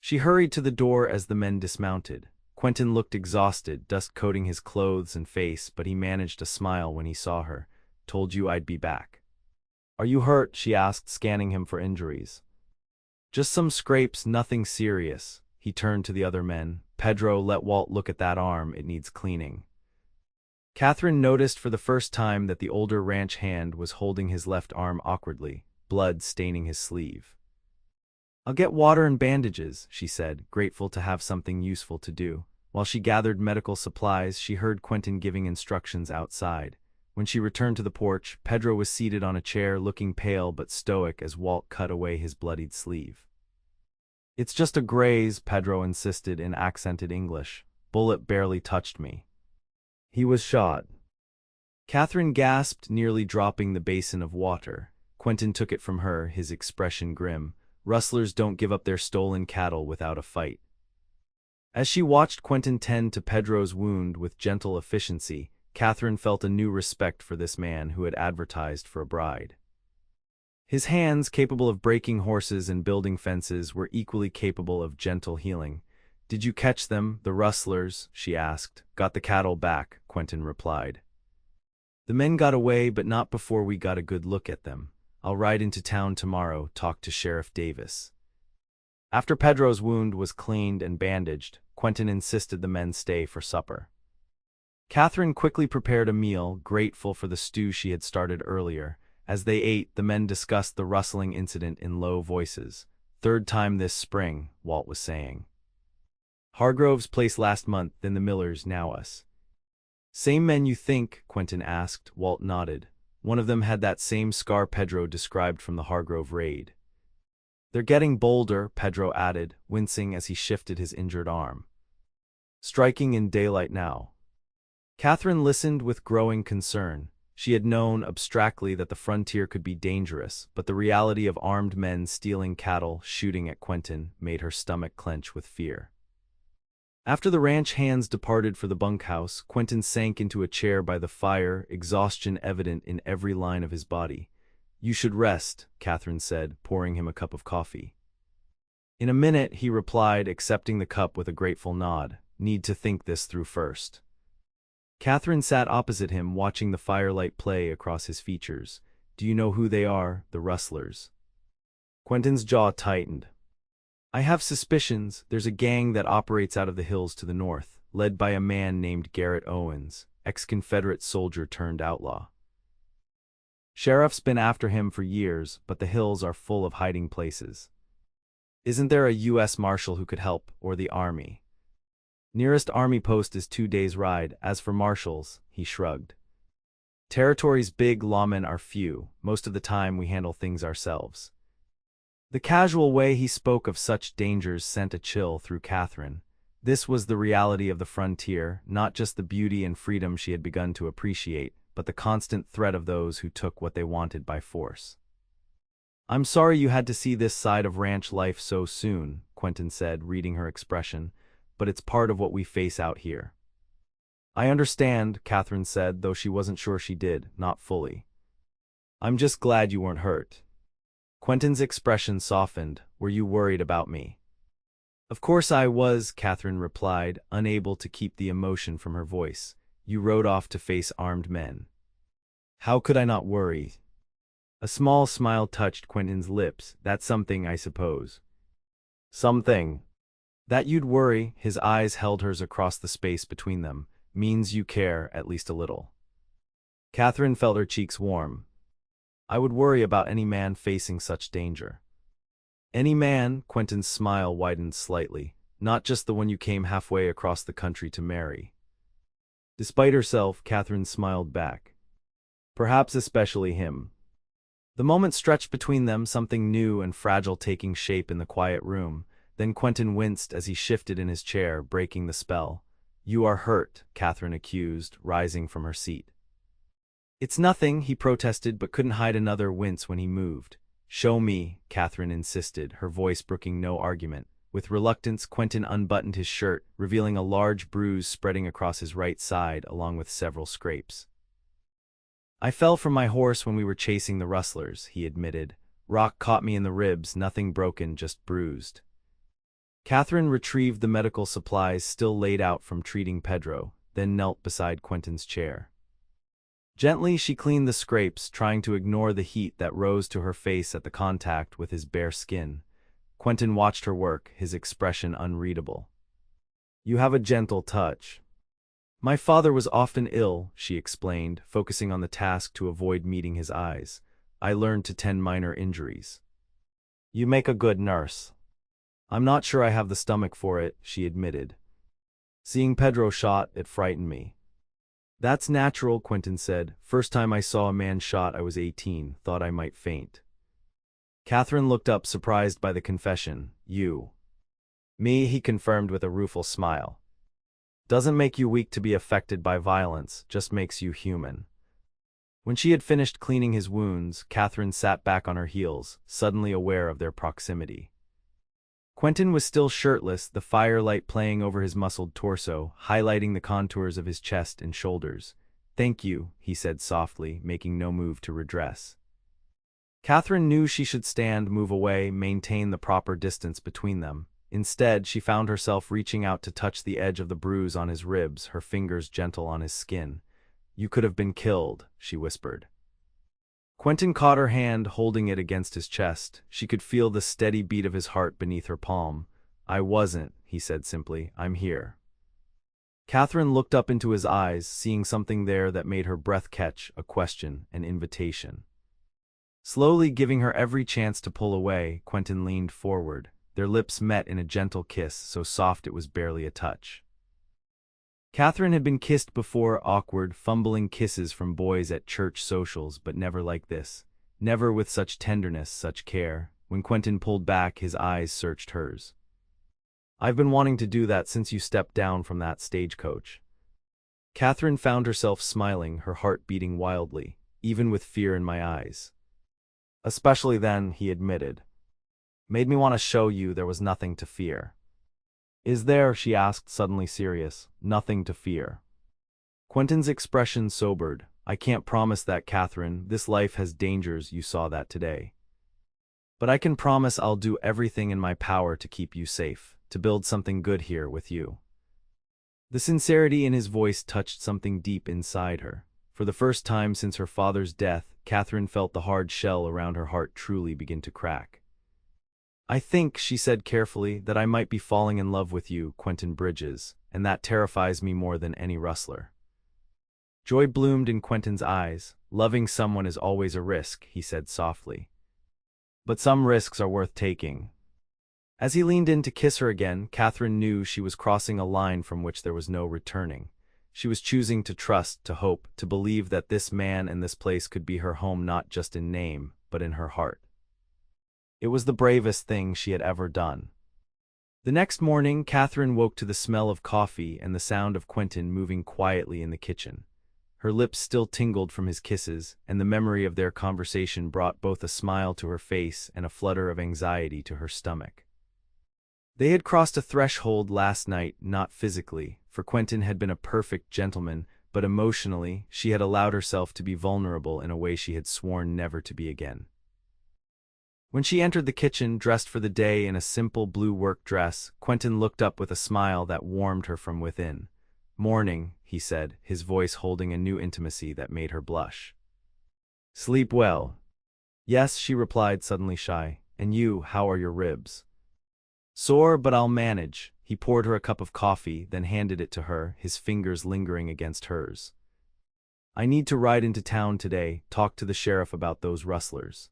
She hurried to the door as the men dismounted. Quentin looked exhausted, dust coating his clothes and face, but he managed a smile when he saw her. Told you I'd be back. Are you hurt? She asked, scanning him for injuries. Just some scrapes, nothing serious. He turned to the other men. Pedro, let Walt look at that arm, it needs cleaning. Catherine noticed for the first time that the older ranch hand was holding his left arm awkwardly, blood staining his sleeve. I'll get water and bandages, she said, grateful to have something useful to do. While she gathered medical supplies, she heard Quentin giving instructions outside. When she returned to the porch, Pedro was seated on a chair, looking pale but stoic as Walt cut away his bloodied sleeve. It's just a graze, Pedro insisted in accented English. Bullet barely touched me. He was shot. Catherine gasped, nearly dropping the basin of water. Quentin took it from her, his expression grim. Rustlers don't give up their stolen cattle without a fight. As she watched Quentin tend to Pedro's wound with gentle efficiency, Catherine felt a new respect for this man who had advertised for a bride. His hands, capable of breaking horses and building fences, were equally capable of gentle healing. Did you catch them, the rustlers? She asked. Got the cattle back, Quentin replied. The men got away, but not before we got a good look at them. I'll ride into town tomorrow, talk to Sheriff Davis. After Pedro's wound was cleaned and bandaged, Quentin insisted the men stay for supper. Catherine quickly prepared a meal, grateful for the stew she had started earlier. As they ate, the men discussed the rustling incident in low voices. Third time this spring, Walt was saying. Hargrove's place last month, then the Millers, now us. Same men you think? Quentin asked. Walt nodded. One of them had that same scar Pedro described from the Hargrove raid. They're getting bolder, Pedro added, wincing as he shifted his injured arm. Striking in daylight now. Catherine listened with growing concern. She had known abstractly that the frontier could be dangerous, but the reality of armed men stealing cattle, shooting at Quentin, made her stomach clench with fear. After the ranch hands departed for the bunkhouse, Quentin sank into a chair by the fire, exhaustion evident in every line of his body. You should rest, Catherine said, pouring him a cup of coffee. In a minute, he replied, accepting the cup with a grateful nod. Need to think this through first. Catherine sat opposite him, watching the firelight play across his features. Do you know who they are, the rustlers? Quentin's jaw tightened. I have suspicions. There's a gang that operates out of the hills to the north, led by a man named Garrett Owens, ex-Confederate soldier turned outlaw. Sheriff's been after him for years, but the hills are full of hiding places. Isn't there a U.S. Marshal who could help, or the Army? Nearest Army post is 2 days' ride. As for marshals, he shrugged. Territory's big, lawmen are few. Most of the time we handle things ourselves. The casual way he spoke of such dangers sent a chill through Catherine. This was the reality of the frontier, not just the beauty and freedom she had begun to appreciate, but the constant threat of those who took what they wanted by force. I'm sorry you had to see this side of ranch life so soon, Quentin said, reading her expression, but it's part of what we face out here. I understand, Catherine said, though she wasn't sure she did, not fully. I'm just glad you weren't hurt. Quentin's expression softened. Were you worried about me? Of course I was, Catherine replied, unable to keep the emotion from her voice. You rode off to face armed men. How could I not worry? A small smile touched Quentin's lips. That's something, I suppose. Something. That you'd worry, his eyes held hers across the space between them, means you care, at least a little. Catherine felt her cheeks warm. I would worry about any man facing such danger. Any man? Quentin's smile widened slightly, not just the one you came halfway across the country to marry. Despite herself, Catherine smiled back. Perhaps especially him. The moment stretched between them, something new and fragile taking shape in the quiet room. Then Quentin winced as he shifted in his chair, breaking the spell. You are hurt, Catherine accused, rising from her seat. It's nothing, he protested, but couldn't hide another wince when he moved. Show me, Catherine insisted, her voice brooking no argument. With reluctance, Quentin unbuttoned his shirt, revealing a large bruise spreading across his right side, along with several scrapes. I fell from my horse when we were chasing the rustlers, he admitted. Rock caught me in the ribs, nothing broken, just bruised. Catherine retrieved the medical supplies still laid out from treating Pedro, then knelt beside Quentin's chair. Gently, she cleaned the scrapes, trying to ignore the heat that rose to her face at the contact with his bare skin. Quentin watched her work, his expression unreadable. You have a gentle touch. My father was often ill, she explained, focusing on the task to avoid meeting his eyes. I learned to tend minor injuries. You make a good nurse. I'm not sure I have the stomach for it, she admitted. Seeing Pedro shot, it frightened me. That's natural, Quentin said. First time I saw a man shot I was 18, thought I might faint. Catherine looked up, surprised by the confession. You. Me, he confirmed with a rueful smile. Doesn't make you weak to be affected by violence, just makes you human. When she had finished cleaning his wounds, Catherine sat back on her heels, suddenly aware of their proximity. Quentin was still shirtless, the firelight playing over his muscled torso, highlighting the contours of his chest and shoulders. Thank you, he said softly, making no move to redress. Catherine knew she should stand, move away, maintain the proper distance between them. Instead, she found herself reaching out to touch the edge of the bruise on his ribs, her fingers gentle on his skin. You could have been killed, she whispered. Quentin caught her hand, holding it against his chest. She could feel the steady beat of his heart beneath her palm. I wasn't, he said simply. I'm here. Catherine looked up into his eyes, seeing something there that made her breath catch, a question, an invitation. Slowly giving her every chance to pull away, Quentin leaned forward. Their lips met in a gentle kiss, so soft it was barely a touch. Catherine had been kissed before, awkward, fumbling kisses from boys at church socials, but never like this. Never with such tenderness, such care. When Quentin pulled back, his eyes searched hers. I've been wanting to do that since you stepped down from that stagecoach. Catherine found herself smiling, her heart beating wildly, even with fear in my eyes. Especially then, he admitted. Made me want to show you there was nothing to fear. Is there, she asked, suddenly serious, nothing to fear? Quentin's expression sobered. I can't promise that, Catherine. This life has dangers, you saw that today. But I can promise I'll do everything in my power to keep you safe, to build something good here with you. The sincerity in his voice touched something deep inside her. For the first time since her father's death, Catherine felt the hard shell around her heart truly begin to crack. "I think," she said carefully, "that I might be falling in love with you, Quentin Bridges, and that terrifies me more than any rustler." Joy bloomed in Quentin's eyes. "Loving someone is always a risk," he said softly. "But some risks are worth taking." As he leaned in to kiss her again, Catherine knew she was crossing a line from which there was no returning. She was choosing to trust, to hope, to believe that this man and this place could be her home not just in name, but in her heart. It was the bravest thing she had ever done. The next morning, Catherine woke to the smell of coffee and the sound of Quentin moving quietly in the kitchen. Her lips still tingled from his kisses, and the memory of their conversation brought both a smile to her face and a flutter of anxiety to her stomach. They had crossed a threshold last night, not physically, for Quentin had been a perfect gentleman, but emotionally, she had allowed herself to be vulnerable in a way she had sworn never to be again. When she entered the kitchen, dressed for the day in a simple blue work dress, Quentin looked up with a smile that warmed her from within. "Morning," he said, his voice holding a new intimacy that made her blush. "Sleep well?" "Yes," she replied, suddenly shy. "And you, how are your ribs?" "Sore, but I'll manage." He poured her a cup of coffee, then handed it to her, his fingers lingering against hers. "I need to ride into town today, talk to the sheriff about those rustlers."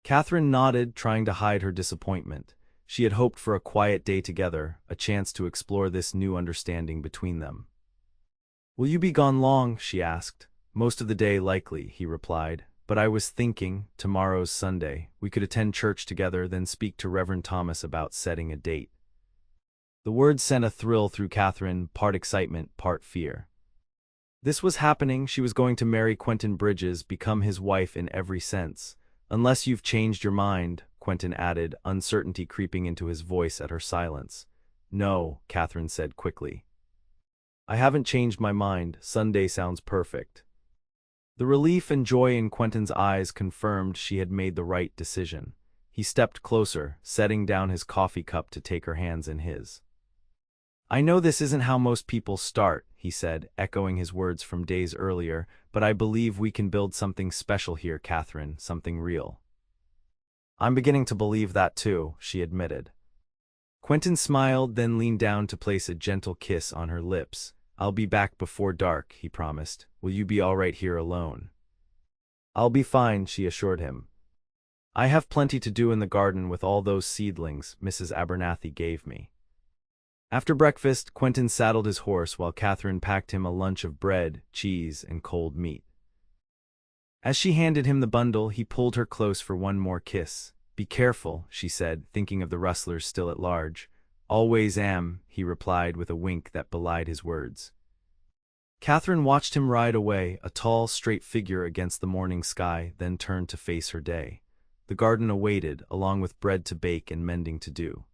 Catherine nodded, trying to hide her disappointment. She had hoped for a quiet day together, a chance to explore this new understanding between them. "Will you be gone long?" she asked. "Most of the day, likely," he replied. "But I was thinking, tomorrow's Sunday. We could attend church together, then speak to Reverend Thomas about setting a date." The words sent a thrill through Catherine, part excitement, part fear. This was happening. She was going to marry Quentin Bridges, become his wife in every sense. "Unless you've changed your mind," Quentin added, uncertainty creeping into his voice at her silence. "No," Catherine said quickly. "I haven't changed my mind. Sunday sounds perfect." The relief and joy in Quentin's eyes confirmed she had made the right decision. He stepped closer, setting down his coffee cup to take her hands in his. "I know this isn't how most people start," he said, echoing his words from days earlier, "but I believe we can build something special here, Catherine, something real." "I'm beginning to believe that too," she admitted. Quentin smiled, then leaned down to place a gentle kiss on her lips. "I'll be back before dark," he promised. "Will you be all right here alone?" "I'll be fine," she assured him. "I have plenty to do in the garden with all those seedlings Mrs. Abernathy gave me." After breakfast, Quentin saddled his horse while Catherine packed him a lunch of bread, cheese, and cold meat. As she handed him the bundle, he pulled her close for one more kiss. "Be careful," she said, thinking of the rustlers still at large. "Always am," he replied with a wink that belied his words. Catherine watched him ride away, a tall, straight figure against the morning sky, then turned to face her day. The garden awaited, along with bread to bake and mending to do.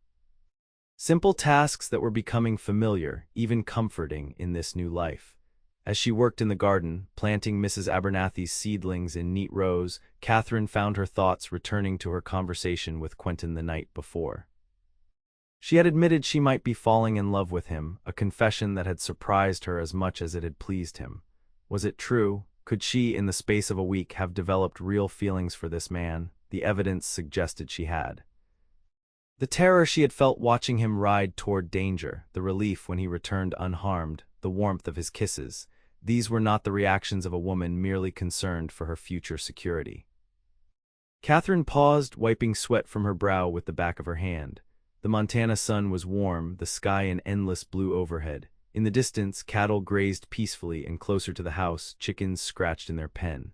Simple tasks that were becoming familiar, even comforting, in this new life. As she worked in the garden, planting Mrs. Abernathy's seedlings in neat rows, Catherine found her thoughts returning to her conversation with Quentin the night before. She had admitted she might be falling in love with him, a confession that had surprised her as much as it had pleased him. Was it true? Could she, in the space of a week, have developed real feelings for this man? The evidence suggested she had. The terror she had felt watching him ride toward danger, the relief when he returned unharmed, the warmth of his kisses, these were not the reactions of a woman merely concerned for her future security. Catherine paused, wiping sweat from her brow with the back of her hand. The Montana sun was warm, the sky an endless blue overhead. In the distance, cattle grazed peacefully, and closer to the house, chickens scratched in their pen.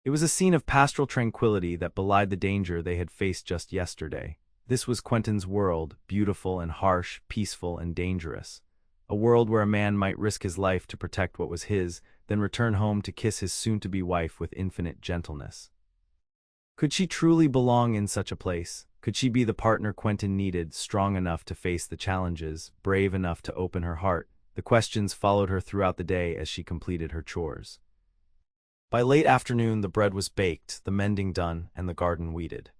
It was a scene of pastoral tranquility that belied the danger they had faced just yesterday. This was Quentin's world, beautiful and harsh, peaceful and dangerous. A world where a man might risk his life to protect what was his, then return home to kiss his soon-to-be wife with infinite gentleness. Could she truly belong in such a place? Could she be the partner Quentin needed, strong enough to face the challenges, brave enough to open her heart? The questions followed her throughout the day as she completed her chores. By late afternoon, the bread was baked, the mending done, and the garden weeded.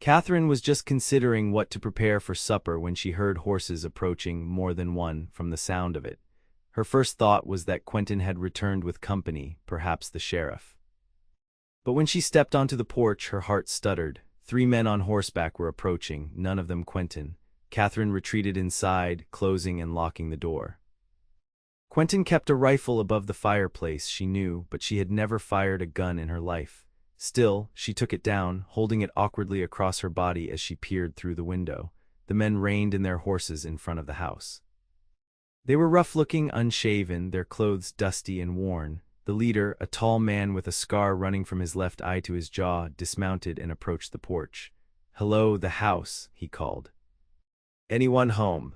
Catherine was just considering what to prepare for supper when she heard horses approaching, more than one, from the sound of it. Her first thought was that Quentin had returned with company, perhaps the sheriff. But when she stepped onto the porch, her heart stuttered. 3 men on horseback were approaching, none of them Quentin. Catherine retreated inside, closing and locking the door. Quentin kept a rifle above the fireplace, she knew, but she had never fired a gun in her life. Still, she took it down, holding it awkwardly across her body as she peered through the window. The men reined in their horses in front of the house. They were rough-looking, unshaven, their clothes dusty and worn. The leader, a tall man with a scar running from his left eye to his jaw, dismounted and approached the porch. "Hello, the house," he called. "Anyone home?"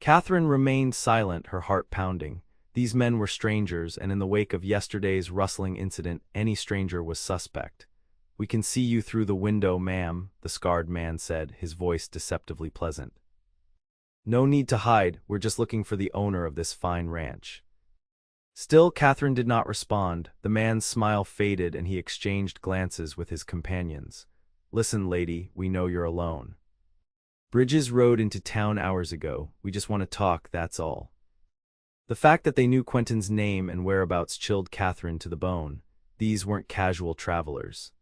Catherine remained silent, her heart pounding. These men were strangers, and in the wake of yesterday's rustling incident, any stranger was suspect. "We can see you through the window, ma'am," the scarred man said, his voice deceptively pleasant. "No need to hide, we're just looking for the owner of this fine ranch." Still, Catherine did not respond. The man's smile faded and he exchanged glances with his companions. "Listen, lady, we know you're alone. Bridges rode into town hours ago. We just want to talk, that's all." The fact that they knew Quentin's name and whereabouts chilled Catherine to the bone. These weren't casual travelers.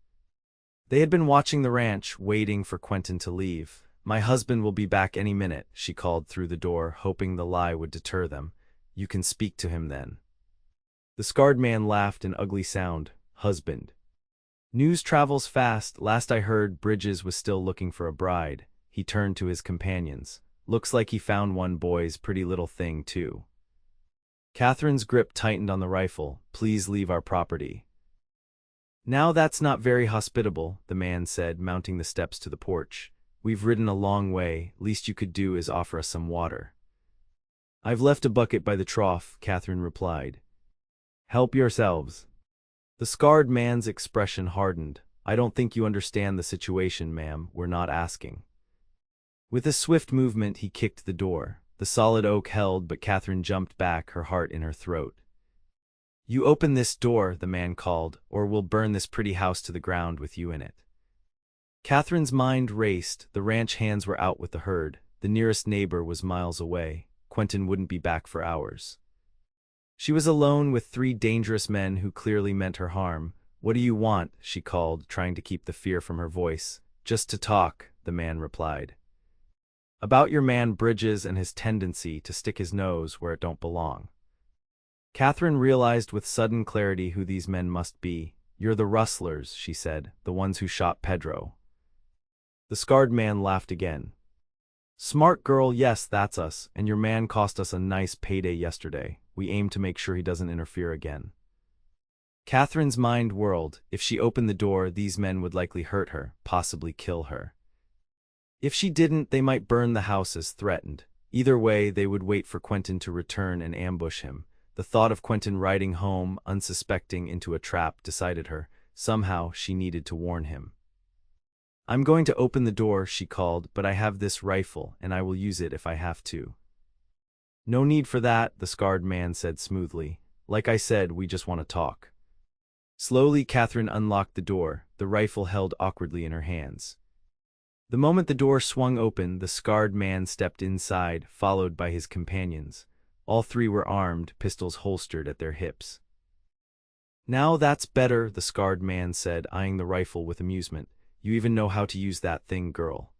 They had been watching the ranch, waiting for Quentin to leave. "My husband will be back any minute," she called through the door, hoping the lie would deter them. "You can speak to him then." The scarred man laughed an ugly sound. "Husband. News travels fast. Last I heard, Bridges was still looking for a bride." He turned to his companions. "Looks like he found one, boys, pretty little thing, too." Catherine's grip tightened on the rifle. "Please leave our property." "Now that's not very hospitable," the man said, mounting the steps to the porch. "We've ridden a long way. Least you could do is offer us some water." "I've left a bucket by the trough," Catherine replied. "Help yourselves." The scarred man's expression hardened. "I don't think you understand the situation, ma'am. We're not asking." With a swift movement, he kicked the door. The solid oak held, but Catherine jumped back, her heart in her throat. "You open this door," the man called, "or we'll burn this pretty house to the ground with you in it." Catherine's mind raced. The ranch hands were out with the herd. The nearest neighbor was miles away. Quentin wouldn't be back for hours. She was alone with 3 dangerous men who clearly meant her harm. "What do you want?" she called, trying to keep the fear from her voice. "Just to talk," the man replied. "About your man Bridges and his tendency to stick his nose where it don't belong." Catherine realized with sudden clarity who these men must be. "You're the rustlers," she said, "the ones who shot Pedro." The scarred man laughed again. "Smart girl, yes, that's us, and your man cost us a nice payday yesterday. We aim to make sure he doesn't interfere again." Catherine's mind whirled. If she opened the door, these men would likely hurt her, possibly kill her. If she didn't, they might burn the house as threatened. Either way, they would wait for Quentin to return and ambush him. The thought of Quentin riding home, unsuspecting, into a trap decided her. Somehow, she needed to warn him. "I'm going to open the door," she called, "but I have this rifle, and I will use it if I have to." "No need for that," the scarred man said smoothly. "Like I said, we just want to talk." Slowly, Catherine unlocked the door, the rifle held awkwardly in her hands. The moment the door swung open, the scarred man stepped inside, followed by his companions. All 3 were armed, pistols holstered at their hips. "Now that's better," the scarred man said, eyeing the rifle with amusement. "You even know how to use that thing, girl."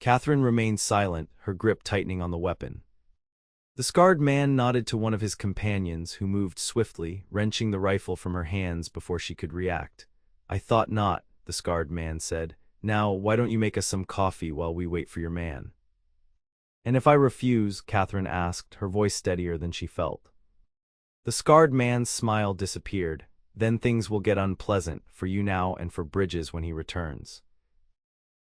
Catherine remained silent, her grip tightening on the weapon. The scarred man nodded to one of his companions, who moved swiftly, wrenching the rifle from her hands before she could react. "I thought not," the scarred man said. "Now, why don't you make us some coffee while we wait for your man?" "And if I refuse?" Catherine asked, her voice steadier than she felt. The scarred man's smile disappeared. "Then things will get unpleasant, for you now and for Bridges when he returns."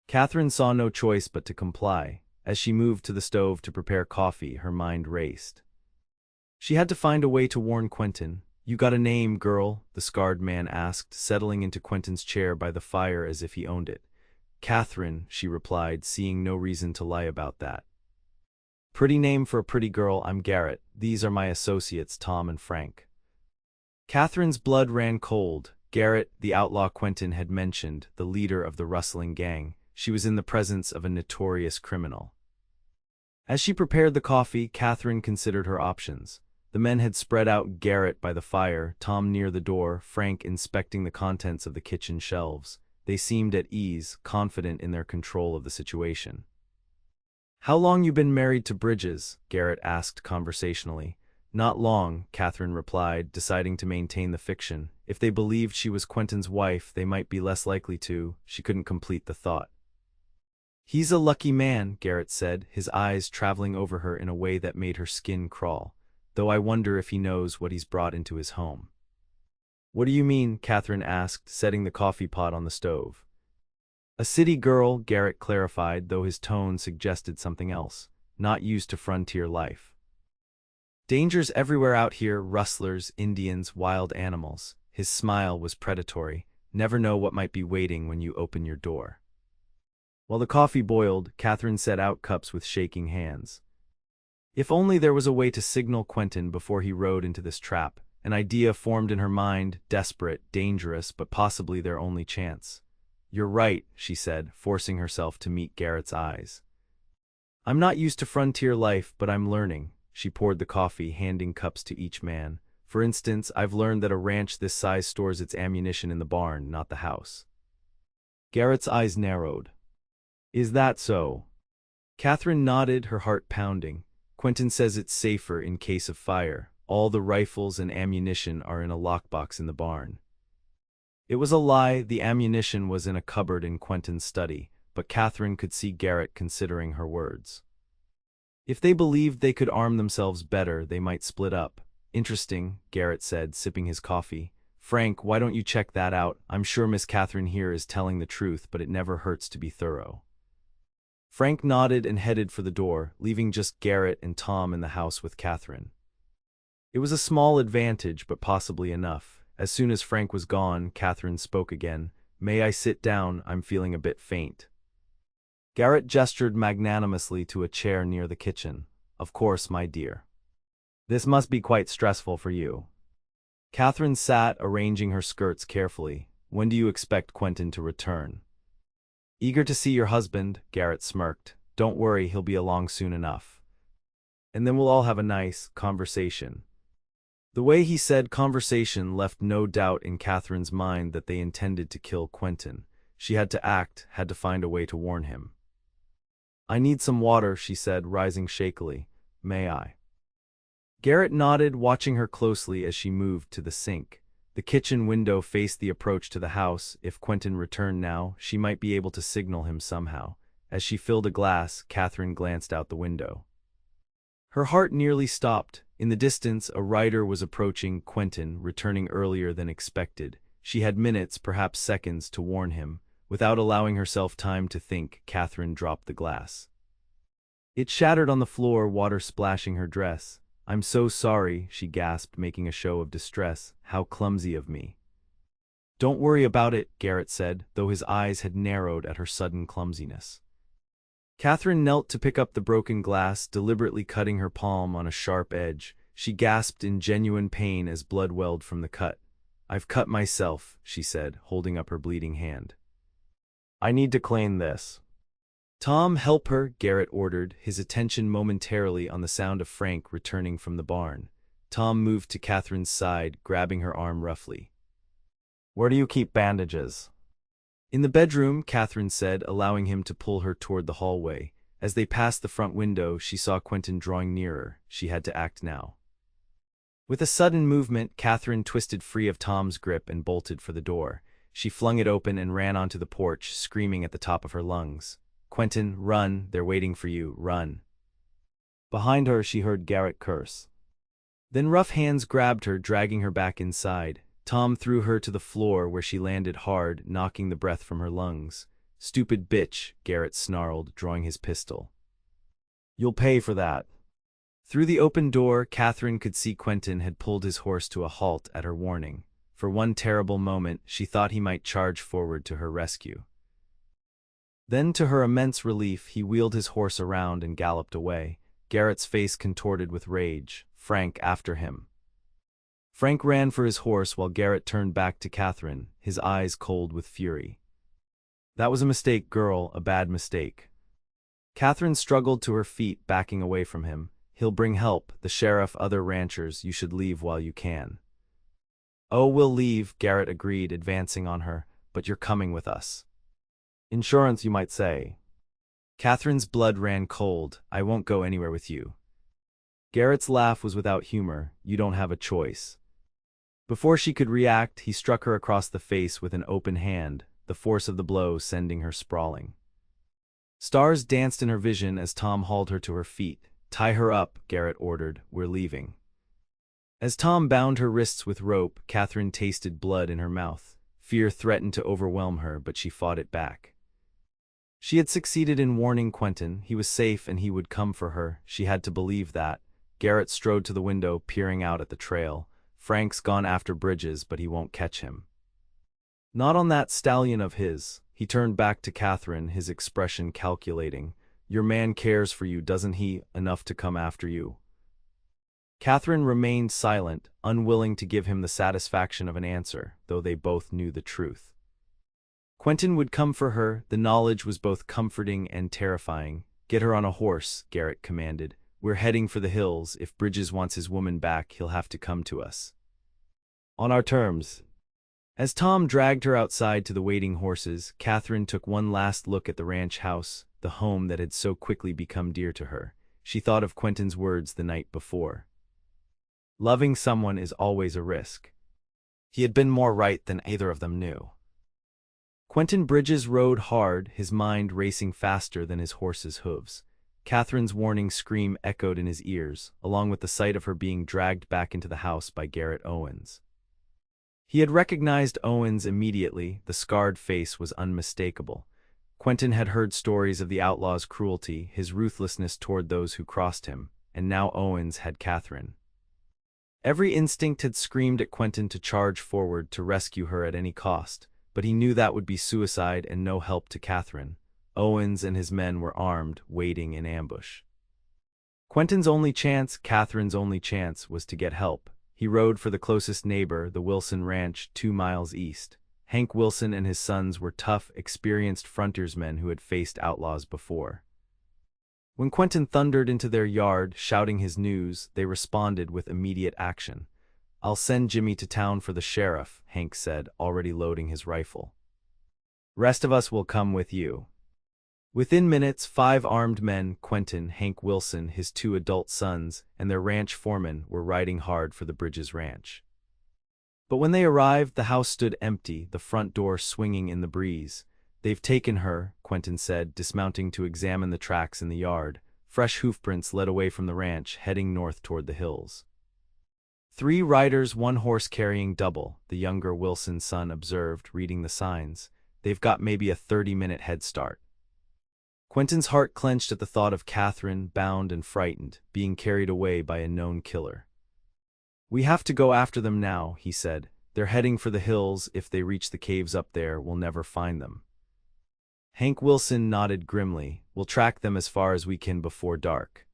Catherine saw no choice but to comply. As she moved to the stove to prepare coffee, her mind raced. She had to find a way to warn Quentin. "You got a name, girl?" the scarred man asked, settling into Quentin's chair by the fire as if he owned it. "Catherine," she replied, seeing no reason to lie about that. "Pretty name for a pretty girl. I'm Garrett. These are my associates, Tom and Frank." Catherine's blood ran cold. Garrett, the outlaw Quentin had mentioned, the leader of the rustling gang. She was in the presence of a notorious criminal. As she prepared the coffee, Catherine considered her options. The men had spread out, Garrett by the fire, Tom near the door, Frank inspecting the contents of the kitchen shelves. They seemed at ease, confident in their control of the situation. "How long you been married to Bridges?" Garrett asked conversationally. "Not long," Catherine replied, deciding to maintain the fiction. If they believed she was Quentin's wife, they might be less likely to. She couldn't complete the thought. "He's a lucky man," Garrett said, his eyes traveling over her in a way that made her skin crawl. "Though I wonder if he knows what he's brought into his home." "What do you mean?" Catherine asked, setting the coffee pot on the stove. "A city girl," Garrett clarified, though his tone suggested something else. "Not used to frontier life. Dangers everywhere out here, rustlers, Indians, wild animals." His smile was predatory. "Never know what might be waiting when you open your door." While the coffee boiled, Catherine set out cups with shaking hands. If only there was a way to signal Quentin before he rode into this trap. An idea formed in her mind, desperate, dangerous, but possibly their only chance. "You're right," she said, forcing herself to meet Garrett's eyes. "I'm not used to frontier life, but I'm learning." She poured the coffee, handing cups to each man. "For instance, I've learned that a ranch this size stores its ammunition in the barn, not the house." Garrett's eyes narrowed. "Is that so?" Catherine nodded, her heart pounding. "Quentin says it's safer in case of fire. All the rifles and ammunition are in a lockbox in the barn." It was a lie. The ammunition was in a cupboard in Quentin's study, but Catherine could see Garrett considering her words. If they believed they could arm themselves better, they might split up. "Interesting," Garrett said, sipping his coffee. "Frank, why don't you check that out? I'm sure Miss Catherine here is telling the truth, but it never hurts to be thorough." Frank nodded and headed for the door, leaving just Garrett and Tom in the house with Catherine. It was a small advantage, but possibly enough. As soon as Frank was gone, Catherine spoke again. "May I sit down? I'm feeling a bit faint." Garrett gestured magnanimously to a chair near the kitchen. "Of course, my dear. This must be quite stressful for you." Catherine sat, arranging her skirts carefully. "When do you expect Quentin to return?" "Eager to see your husband," Garrett smirked. "Don't worry, he'll be along soon enough. And then we'll all have a nice conversation." The way he said conversation left no doubt in Catherine's mind that they intended to kill Quentin. She had to act, had to find a way to warn him. "I need some water," she said, rising shakily. "May I?" Garrett nodded, watching her closely as she moved to the sink. The kitchen window faced the approach to the house. If Quentin returned now, she might be able to signal him somehow. As she filled a glass, Catherine glanced out the window. Her heart nearly stopped. In the distance, a rider was approaching Quentin, returning earlier than expected. She had minutes, perhaps seconds, to warn him. Without allowing herself time to think, Catherine dropped the glass. It shattered on the floor, water splashing her dress. "I'm so sorry," she gasped, making a show of distress. "How clumsy of me." "Don't worry about it," Garrett said, though his eyes had narrowed at her sudden clumsiness. Catherine knelt to pick up the broken glass, deliberately cutting her palm on a sharp edge. She gasped in genuine pain as blood welled from the cut. "I've cut myself," she said, holding up her bleeding hand. "I need to clean this." "Tom, help her," Garrett ordered, his attention momentarily on the sound of Frank returning from the barn. Tom moved to Catherine's side, grabbing her arm roughly. "Where do you keep bandages?" "In the bedroom," Catherine said, allowing him to pull her toward the hallway. As they passed the front window, she saw Quentin drawing nearer. She had to act now. With a sudden movement, Catherine twisted free of Tom's grip and bolted for the door. She flung it open and ran onto the porch, screaming at the top of her lungs. "Quentin, run! They're waiting for you, run!" Behind her, she heard Garrett curse. Then rough hands grabbed her, dragging her back inside. Tom threw her to the floor, where she landed hard, knocking the breath from her lungs. "Stupid bitch," Garrett snarled, drawing his pistol. "You'll pay for that." Through the open door, Catherine could see Quentin had pulled his horse to a halt at her warning. For one terrible moment, she thought he might charge forward to her rescue. Then, to her immense relief, he wheeled his horse around and galloped away, Garrett's face contorted with rage. Frank after him. Frank ran for his horse while Garrett turned back to Catherine, his eyes cold with fury. That was a mistake, girl, a bad mistake. Catherine struggled to her feet, backing away from him. He'll bring help, the sheriff, other ranchers. You should leave while you can. Oh, we'll leave, Garrett agreed, advancing on her, but you're coming with us. Insurance, you might say. Catherine's blood ran cold. I won't go anywhere with you. Garrett's laugh was without humor. You don't have a choice. Before she could react, he struck her across the face with an open hand, the force of the blow sending her sprawling. Stars danced in her vision as Tom hauled her to her feet. Tie her up, Garrett ordered. We're leaving. As Tom bound her wrists with rope, Catherine tasted blood in her mouth. Fear threatened to overwhelm her, but she fought it back. She had succeeded in warning Quentin. He was safe and he would come for her. She had to believe that. Garrett strode to the window, peering out at the trail. Frank's gone after Bridges, but he won't catch him. Not on that stallion of his. He turned back to Catherine, his expression calculating. Your man cares for you, doesn't he? Enough to come after you. Catherine remained silent, unwilling to give him the satisfaction of an answer, though they both knew the truth. Quentin would come for her. The knowledge was both comforting and terrifying. Get her on a horse, Garrett commanded. We're heading for the hills. If Bridges wants his woman back, he'll have to come to us. On our terms. As Tom dragged her outside to the waiting horses, Catherine took one last look at the ranch house, the home that had so quickly become dear to her. She thought of Quentin's words the night before. Loving someone is always a risk. He had been more right than either of them knew. Quentin Bridges rode hard, his mind racing faster than his horse's hooves. Catherine's warning scream echoed in his ears, along with the sight of her being dragged back into the house by Garrett Owens. He had recognized Owens immediately. The scarred face was unmistakable. Quentin had heard stories of the outlaw's cruelty, his ruthlessness toward those who crossed him, and now Owens had Catherine. Every instinct had screamed at Quentin to charge forward to rescue her at any cost, but he knew that would be suicide and no help to Catherine. Owens and his men were armed, waiting in ambush. Quentin's only chance, Catherine's only chance, was to get help. He rode for the closest neighbor, the Wilson Ranch, 2 miles east. Hank Wilson and his sons were tough, experienced frontiersmen who had faced outlaws before. When Quentin thundered into their yard, shouting his news, they responded with immediate action. I'll send Jimmy to town for the sheriff, Hank said, already loading his rifle. Rest of us will come with you. Within minutes, 5 armed men, Quentin, Hank Wilson, his 2 adult sons, and their ranch foreman, were riding hard for the Bridges Ranch. But when they arrived, the house stood empty, the front door swinging in the breeze. They've taken her, Quentin said, dismounting to examine the tracks in the yard. Fresh hoofprints led away from the ranch, heading north toward the hills. 3 riders, 1 horse carrying double, the younger Wilson son observed, reading the signs. They've got maybe a 30-minute head start. Quentin's heart clenched at the thought of Catherine, bound and frightened, being carried away by a known killer. We have to go after them now, he said. They're heading for the hills. If they reach the caves up there, we'll never find them. Hank Wilson nodded grimly. We'll track them as far as we can before dark.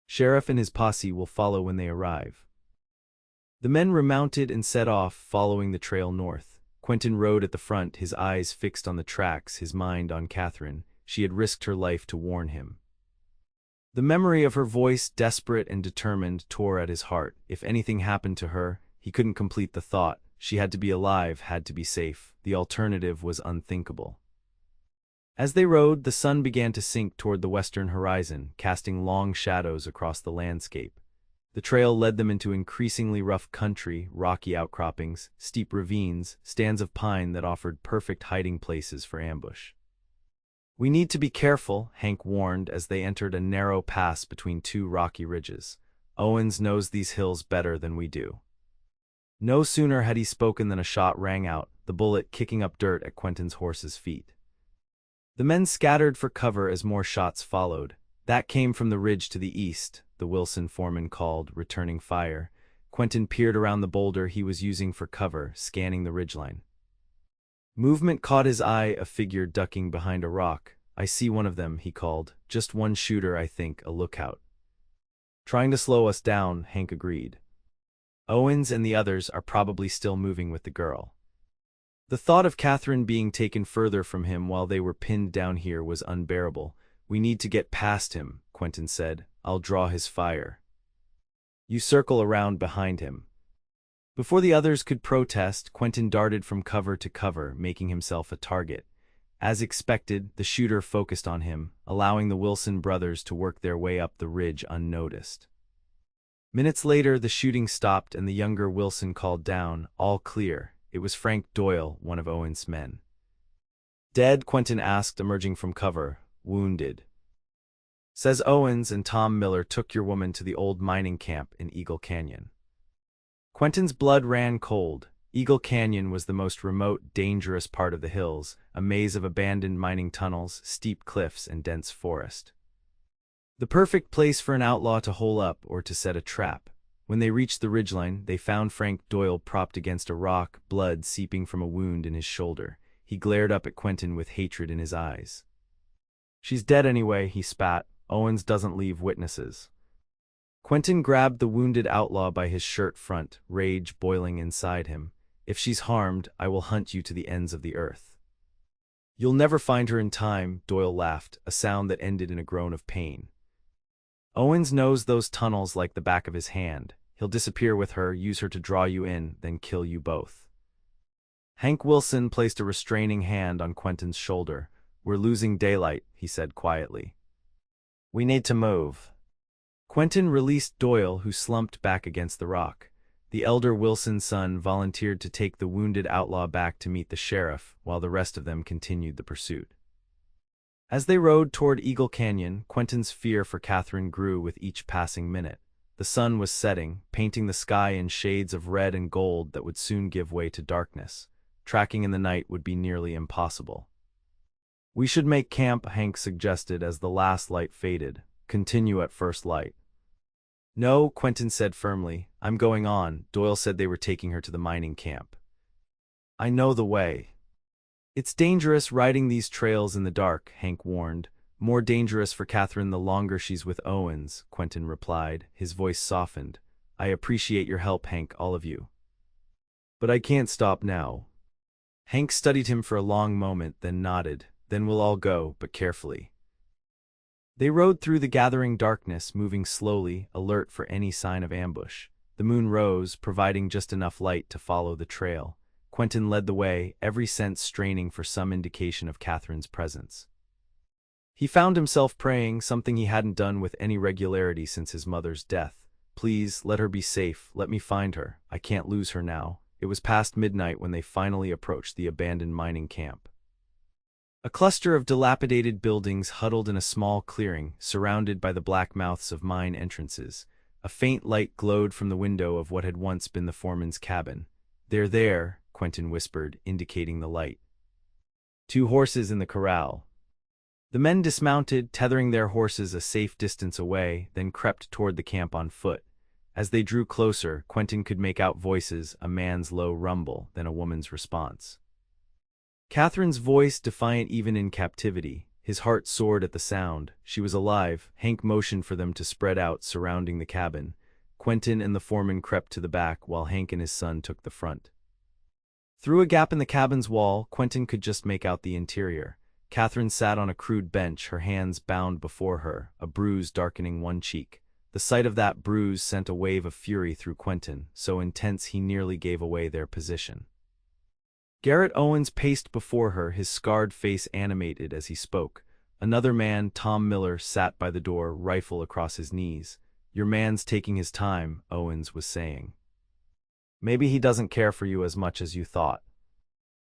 Sheriff and his posse will follow when they arrive. The men remounted and set off, following the trail north. Quentin rode at the front, his eyes fixed on the tracks, his mind on Catherine. She had risked her life to warn him. The memory of her voice, desperate and determined, tore at his heart. If anything happened to her, he couldn't complete the thought. She had to be alive, had to be safe. The alternative was unthinkable. As they rode, the sun began to sink toward the western horizon, casting long shadows across the landscape. The trail led them into increasingly rough country, rocky outcroppings, steep ravines, stands of pine that offered perfect hiding places for ambush. We need to be careful, Hank warned as they entered a narrow pass between 2 rocky ridges. Owens knows these hills better than we do. No sooner had he spoken than a shot rang out, the bullet kicking up dirt at Quentin's horse's feet. The men scattered for cover as more shots followed. That came from the ridge to the east, the Wilson foreman called, returning fire. Quentin peered around the boulder he was using for cover, scanning the ridgeline. Movement caught his eye, a figure ducking behind a rock. I see one of them, he called. Just one shooter, I think, a lookout. Trying to slow us down, Hank agreed. Owens and the others are probably still moving with the girl. The thought of Catherine being taken further from him while they were pinned down here was unbearable. We need to get past him, Quentin said. I'll draw his fire. You circle around behind him. Before the others could protest, Quentin darted from cover to cover, making himself a target. As expected, the shooter focused on him, allowing the Wilson brothers to work their way up the ridge unnoticed. Minutes later, the shooting stopped and the younger Wilson called down, "All clear." It was Frank Doyle, one of Owen's men. "Dead?" Quentin asked, emerging from cover. "Wounded," says Owens, "and Tom Miller took your woman to the old mining camp in Eagle Canyon." Quentin's blood ran cold. Eagle Canyon was the most remote, dangerous part of the hills, a maze of abandoned mining tunnels, steep cliffs, and dense forest. The perfect place for an outlaw to hole up or to set a trap. When they reached the ridgeline, they found Frank Doyle propped against a rock, blood seeping from a wound in his shoulder. He glared up at Quentin with hatred in his eyes. "She's dead anyway," he spat. "Owens doesn't leave witnesses." Quentin grabbed the wounded outlaw by his shirt front, rage boiling inside him. "If she's harmed, I will hunt you to the ends of the earth." "You'll never find her in time," Doyle laughed, a sound that ended in a groan of pain. "Owens knows those tunnels like the back of his hand. He'll disappear with her, use her to draw you in, then kill you both." Hank Wilson placed a restraining hand on Quentin's shoulder. "We're losing daylight," he said quietly. "We need to move." Quentin released Doyle, who slumped back against the rock. The elder Wilson's son volunteered to take the wounded outlaw back to meet the sheriff, while the rest of them continued the pursuit. As they rode toward Eagle Canyon, Quentin's fear for Catherine grew with each passing minute. The sun was setting, painting the sky in shades of red and gold that would soon give way to darkness. Tracking in the night would be nearly impossible. "We should make camp," Hank suggested as the last light faded. "Continue at first light." "No," Quentin said firmly. "I'm going on." Doyle said they were taking her to the mining camp. "I know the way." "It's dangerous riding these trails in the dark," Hank warned. "More dangerous for Catherine the longer she's with Owens," Quentin replied. His voice softened. "I appreciate your help, Hank, all of you. But I can't stop now." Hank studied him for a long moment, then nodded. "Then we'll all go, but carefully." They rode through the gathering darkness, moving slowly, alert for any sign of ambush. The moon rose, providing just enough light to follow the trail. Quentin led the way, every sense straining for some indication of Catherine's presence. He found himself praying, something he hadn't done with any regularity since his mother's death. "Please, let her be safe. Let me find her. I can't lose her now." It was past midnight when they finally approached the abandoned mining camp. A cluster of dilapidated buildings huddled in a small clearing, surrounded by the black mouths of mine entrances. A faint light glowed from the window of what had once been the foreman's cabin. "They're there," Quentin whispered, indicating the light. "Two horses in the corral." The men dismounted, tethering their horses a safe distance away, then crept toward the camp on foot. As they drew closer, Quentin could make out voices, a man's low rumble, then a woman's response. Catherine's voice, defiant even in captivity. His heart soared at the sound. She was alive. Hank motioned for them to spread out, surrounding the cabin. Quentin and the foreman crept to the back, while Hank and his son took the front. Through a gap in the cabin's wall, Quentin could just make out the interior. Catherine sat on a crude bench, her hands bound before her, a bruise darkening one cheek. The sight of that bruise sent a wave of fury through Quentin, so intense he nearly gave away their position. Garrett Owens paced before her, his scarred face animated as he spoke. Another man, Tom Miller, sat by the door, rifle across his knees. "Your man's taking his time," Owens was saying. "Maybe he doesn't care for you as much as you thought."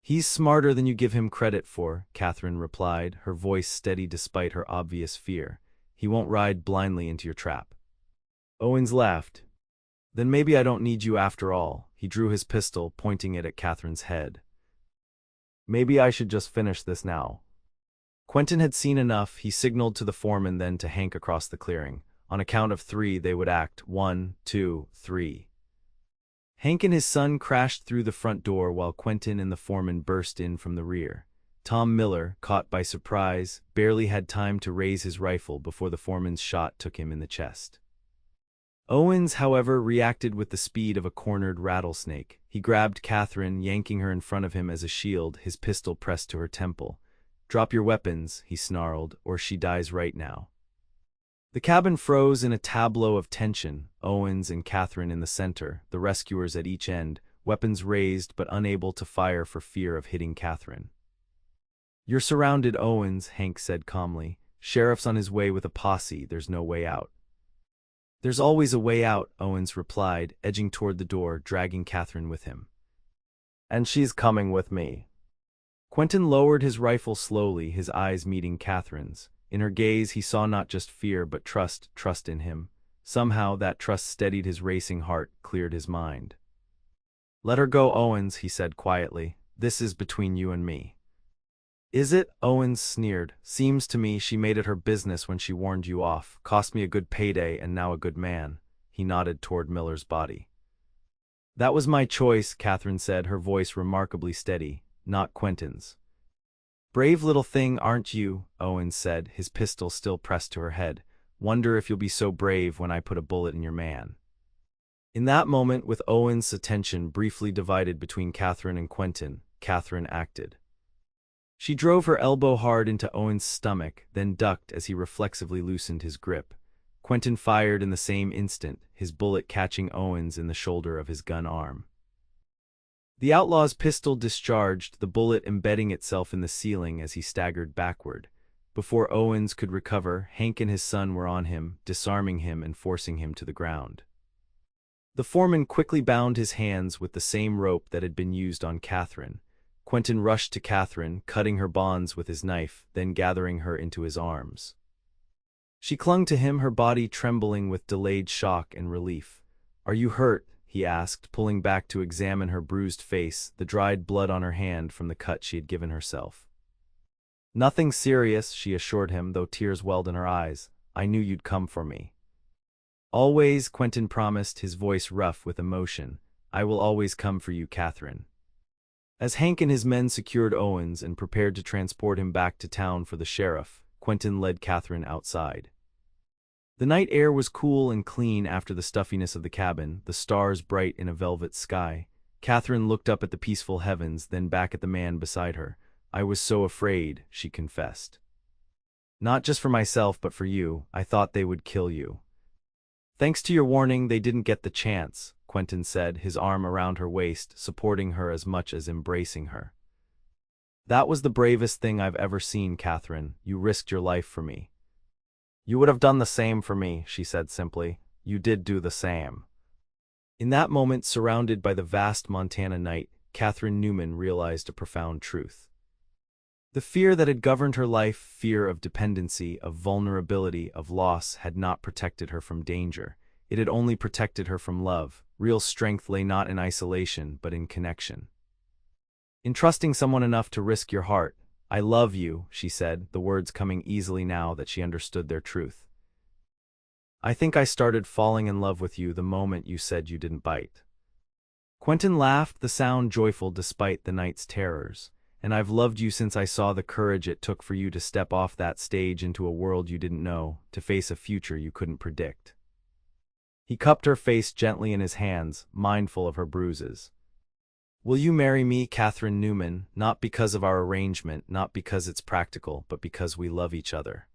"He's smarter than you give him credit for," Catherine replied, her voice steady despite her obvious fear. "He won't ride blindly into your trap." Owens laughed. "Then maybe I don't need you after all." He drew his pistol, pointing it at Catherine's head. "Maybe I should just finish this now." Quentin had seen enough. He signaled to the foreman, then to Hank across the clearing. On a count of 3, they would act. 1, 2, 3. Hank and his son crashed through the front door while Quentin and the foreman burst in from the rear. Tom Miller, caught by surprise, barely had time to raise his rifle before the foreman's shot took him in the chest. Owens, however, reacted with the speed of a cornered rattlesnake. He grabbed Catherine, yanking her in front of him as a shield, his pistol pressed to her temple. "Drop your weapons," he snarled, "or she dies right now." The cabin froze in a tableau of tension, Owens and Catherine in the center, the rescuers at each end, weapons raised but unable to fire for fear of hitting Catherine. "You're surrounded, Owens," Hank said calmly. "Sheriff's on his way with a posse, there's no way out." "There's always a way out," Owens replied, edging toward the door, dragging Catherine with him. "And she's coming with me." Quentin lowered his rifle slowly, his eyes meeting Catherine's. In her gaze he saw not just fear but trust in him. Somehow that trust steadied his racing heart, cleared his mind. "Let her go, Owens," he said quietly. "This is between you and me." "Is it?" Owens sneered. "Seems to me she made it her business when she warned you off. Cost me a good payday and now a good man." He nodded toward Miller's body. "That was my choice," Catherine said, her voice remarkably steady, "not Quentin's." "Brave little thing, aren't you?" Owens said, his pistol still pressed to her head. "Wonder if you'll be so brave when I put a bullet in your man." In that moment, with Owens' attention briefly divided between Catherine and Quentin, Catherine acted. She drove her elbow hard into Owens' stomach, then ducked as he reflexively loosened his grip. Quentin fired in the same instant, his bullet catching Owens in the shoulder of his gun arm. The outlaw's pistol discharged, the bullet embedding itself in the ceiling as he staggered backward. Before Owens could recover, Hank and his son were on him, disarming him and forcing him to the ground. The foreman quickly bound his hands with the same rope that had been used on Catherine. Quentin rushed to Catherine, cutting her bonds with his knife, then gathering her into his arms. She clung to him, her body trembling with delayed shock and relief. "Are you hurt?" he asked, pulling back to examine her bruised face, the dried blood on her hand from the cut she had given herself. "Nothing serious," she assured him, though tears welled in her eyes. "I knew you'd come for me." "Always," Quentin promised, his voice rough with emotion. "I will always come for you, Catherine." As Hank and his men secured Owens and prepared to transport him back to town for the sheriff, Quentin led Catherine outside. The night air was cool and clean after the stuffiness of the cabin, the stars bright in a velvet sky. Catherine looked up at the peaceful heavens, then back at the man beside her. "I was so afraid," she confessed. "Not just for myself, but for you. I thought they would kill you." "Thanks to your warning, they didn't get the chance," Quentin said, his arm around her waist, supporting her as much as embracing her. "That was the bravest thing I've ever seen, Catherine. You risked your life for me." "You would have done the same for me," she said simply. "You did do the same." In that moment, surrounded by the vast Montana night, Catherine Newman realized a profound truth. The fear that had governed her life, fear of dependency, of vulnerability, of loss, had not protected her from danger. It had only protected her from love. Real strength lay not in isolation, but in connection. In trusting someone enough to risk your heart. "I love you," she said, the words coming easily now that she understood their truth. "I think I started falling in love with you the moment you said you didn't bite." Quentin laughed, the sound joyful despite the night's terrors. "And I've loved you since I saw the courage it took for you to step off that stage into a world you didn't know, to face a future you couldn't predict." He cupped her face gently in his hands, mindful of her bruises. "Will you marry me, Catherine Newman, not because of our arrangement, not because it's practical, but because we love each other?"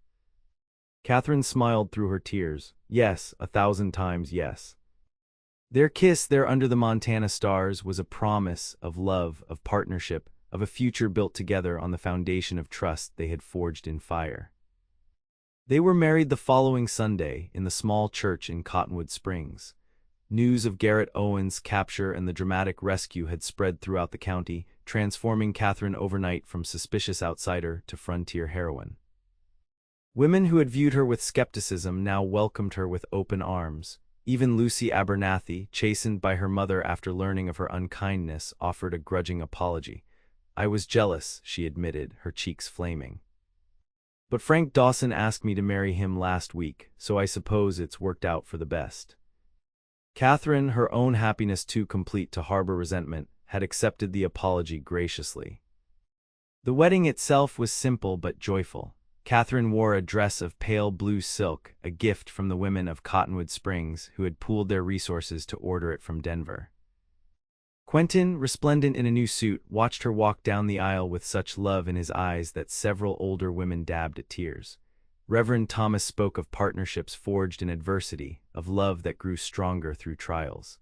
Catherine smiled through her tears. "Yes, 1,000 times yes." Their kiss there under the Montana stars was a promise of love, of partnership, of a future built together on the foundation of trust they had forged in fire. They were married the following Sunday in the small church in Cottonwood Springs. News of Garrett Owens' capture and the dramatic rescue had spread throughout the county, transforming Catherine overnight from suspicious outsider to frontier heroine. Women who had viewed her with skepticism now welcomed her with open arms. Even Lucy Abernathy, chastened by her mother after learning of her unkindness, offered a grudging apology. "I was jealous," she admitted, her cheeks flaming. "But Frank Dawson asked me to marry him last week, so I suppose it's worked out for the best." Catherine, her own happiness too complete to harbor resentment, had accepted the apology graciously. The wedding itself was simple but joyful. Catherine wore a dress of pale blue silk, a gift from the women of Cottonwood Springs who had pooled their resources to order it from Denver. Quentin, resplendent in a new suit, watched her walk down the aisle with such love in his eyes that several older women dabbed at tears. Reverend Thomas spoke of partnerships forged in adversity, of love that grew stronger through trials.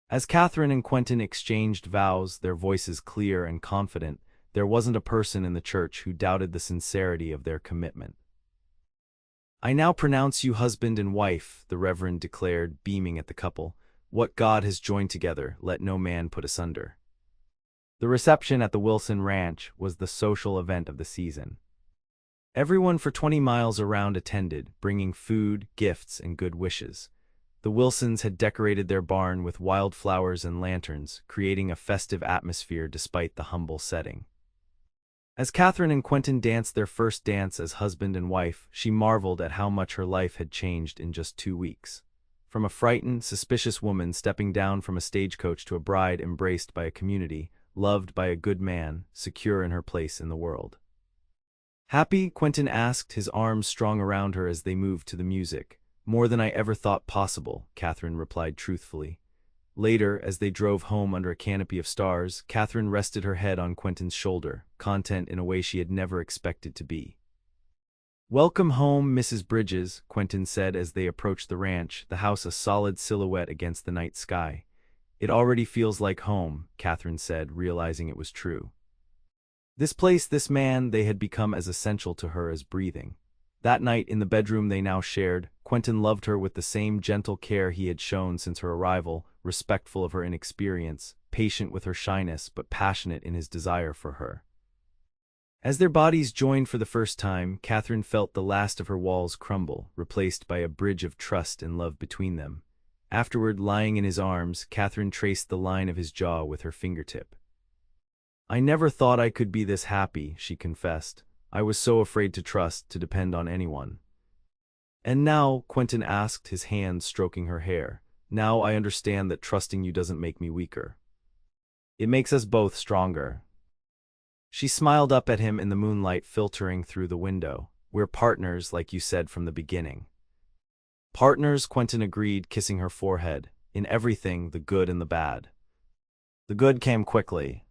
As Catherine and Quentin exchanged vows, their voices clear and confident, there wasn't a person in the church who doubted the sincerity of their commitment. "I now pronounce you husband and wife," the Reverend declared, beaming at the couple. "What God has joined together, let no man put asunder." The reception at the Wilson Ranch was the social event of the season. Everyone for 20 miles around attended, bringing food, gifts, and good wishes. The Wilsons had decorated their barn with wildflowers and lanterns, creating a festive atmosphere despite the humble setting. As Catherine and Quentin danced their first dance as husband and wife, she marveled at how much her life had changed in just 2 weeks. From a frightened, suspicious woman stepping down from a stagecoach to a bride embraced by a community, loved by a good man, secure in her place in the world. "Happy?" Quentin asked, his arms strong around her as they moved to the music. "More than I ever thought possible," Catherine replied truthfully. Later, as they drove home under a canopy of stars, Catherine rested her head on Quentin's shoulder, content in a way she had never expected to be. "Welcome home, Mrs. Bridges," Quentin said as they approached the ranch, the house a solid silhouette against the night sky. "It already feels like home," Catherine said, realizing it was true. This place, this man, they had become as essential to her as breathing. That night, in the bedroom they now shared, Quentin loved her with the same gentle care he had shown since her arrival, respectful of her inexperience, patient with her shyness, but passionate in his desire for her. As their bodies joined for the first time, Catherine felt the last of her walls crumble, replaced by a bridge of trust and love between them. Afterward, lying in his arms, Catherine traced the line of his jaw with her fingertip. "I never thought I could be this happy," she confessed. "I was so afraid to trust, to depend on anyone." "And now," Quentin asked, his hand stroking her hair, "now I understand that trusting you doesn't make me weaker. It makes us both stronger." She smiled up at him in the moonlight filtering through the window. "We're partners, like you said from the beginning." "Partners," Quentin agreed, kissing her forehead. "In everything, the good and the bad." The good came quickly.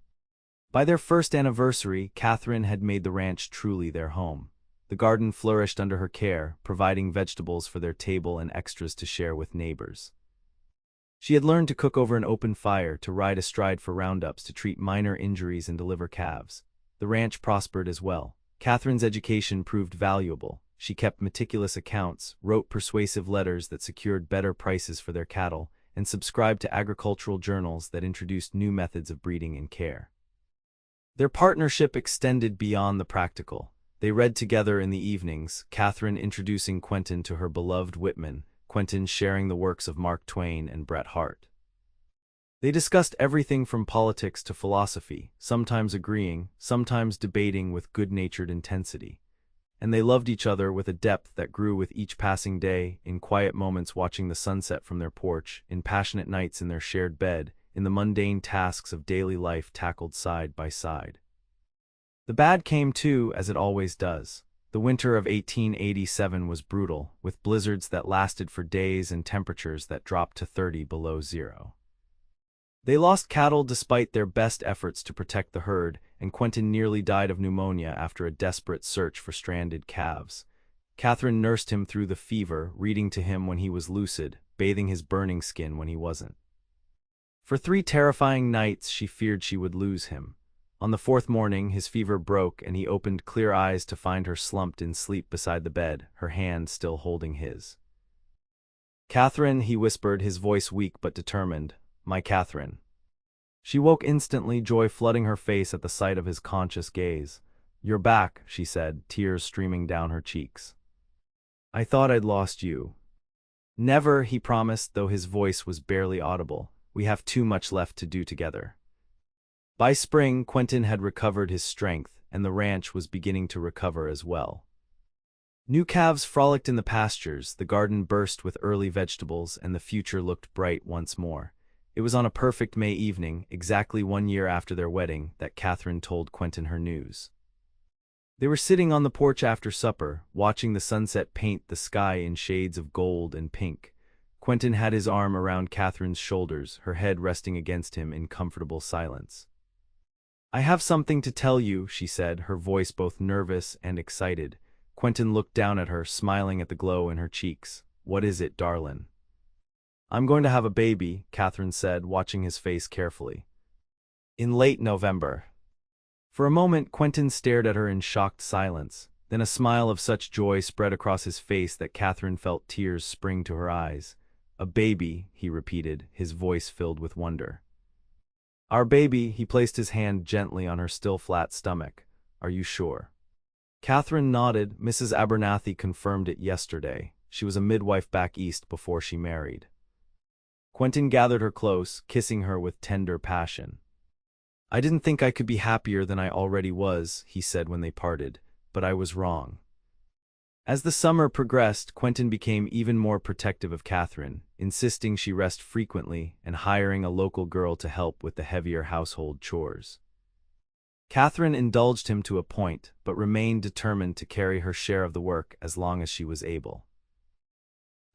By their first anniversary, Catherine had made the ranch truly their home. The garden flourished under her care, providing vegetables for their table and extras to share with neighbors. She had learned to cook over an open fire, to ride astride for roundups, to treat minor injuries and deliver calves. The ranch prospered as well. Catherine's education proved valuable. She kept meticulous accounts, wrote persuasive letters that secured better prices for their cattle, and subscribed to agricultural journals that introduced new methods of breeding and care. Their partnership extended beyond the practical. They read together in the evenings, Catherine introducing Quentin to her beloved Whitman, Quentin sharing the works of Mark Twain and Bret Harte. They discussed everything from politics to philosophy, sometimes agreeing, sometimes debating with good-natured intensity. And they loved each other with a depth that grew with each passing day, in quiet moments watching the sunset from their porch, in passionate nights in their shared bed, in the mundane tasks of daily life tackled side by side. The bad came too, as it always does. The winter of 1887 was brutal, with blizzards that lasted for days and temperatures that dropped to 30 below zero. They lost cattle despite their best efforts to protect the herd, and Quentin nearly died of pneumonia after a desperate search for stranded calves. Catherine nursed him through the fever, reading to him when he was lucid, bathing his burning skin when he wasn't. For 3 terrifying nights she feared she would lose him. On the 4th morning, his fever broke and he opened clear eyes to find her slumped in sleep beside the bed, her hand still holding his. "Catherine," he whispered, his voice weak but determined. "My Catherine." She woke instantly, joy flooding her face at the sight of his conscious gaze. "You're back," she said, tears streaming down her cheeks. "I thought I'd lost you." "Never," he promised, though his voice was barely audible. "We have too much left to do together." By spring, Quentin had recovered his strength, and the ranch was beginning to recover as well. New calves frolicked in the pastures, the garden burst with early vegetables, and the future looked bright once more. It was on a perfect May evening, exactly 1 year after their wedding, that Catherine told Quentin her news. They were sitting on the porch after supper, watching the sunset paint the sky in shades of gold and pink. Quentin had his arm around Catherine's shoulders, her head resting against him in comfortable silence. "I have something to tell you," she said, her voice both nervous and excited. Quentin looked down at her, smiling at the glow in her cheeks. "What is it, Darlin?" "I'm going to have a baby," Catherine said, watching his face carefully. "In late November." For a moment, Quentin stared at her in shocked silence. Then a smile of such joy spread across his face that Catherine felt tears spring to her eyes. "A baby," he repeated, his voice filled with wonder. "Our baby," he placed his hand gently on her still flat stomach. "Are you sure?" Catherine nodded. Mrs. Abernathy confirmed it yesterday. She was a midwife back east before she married. Quentin gathered her close, kissing her with tender passion. "I didn't think I could be happier than I already was," he said when they parted, "but I was wrong." As the summer progressed, Quentin became even more protective of Catherine, insisting she rest frequently and hiring a local girl to help with the heavier household chores. Catherine indulged him to a point, but remained determined to carry her share of the work as long as she was able.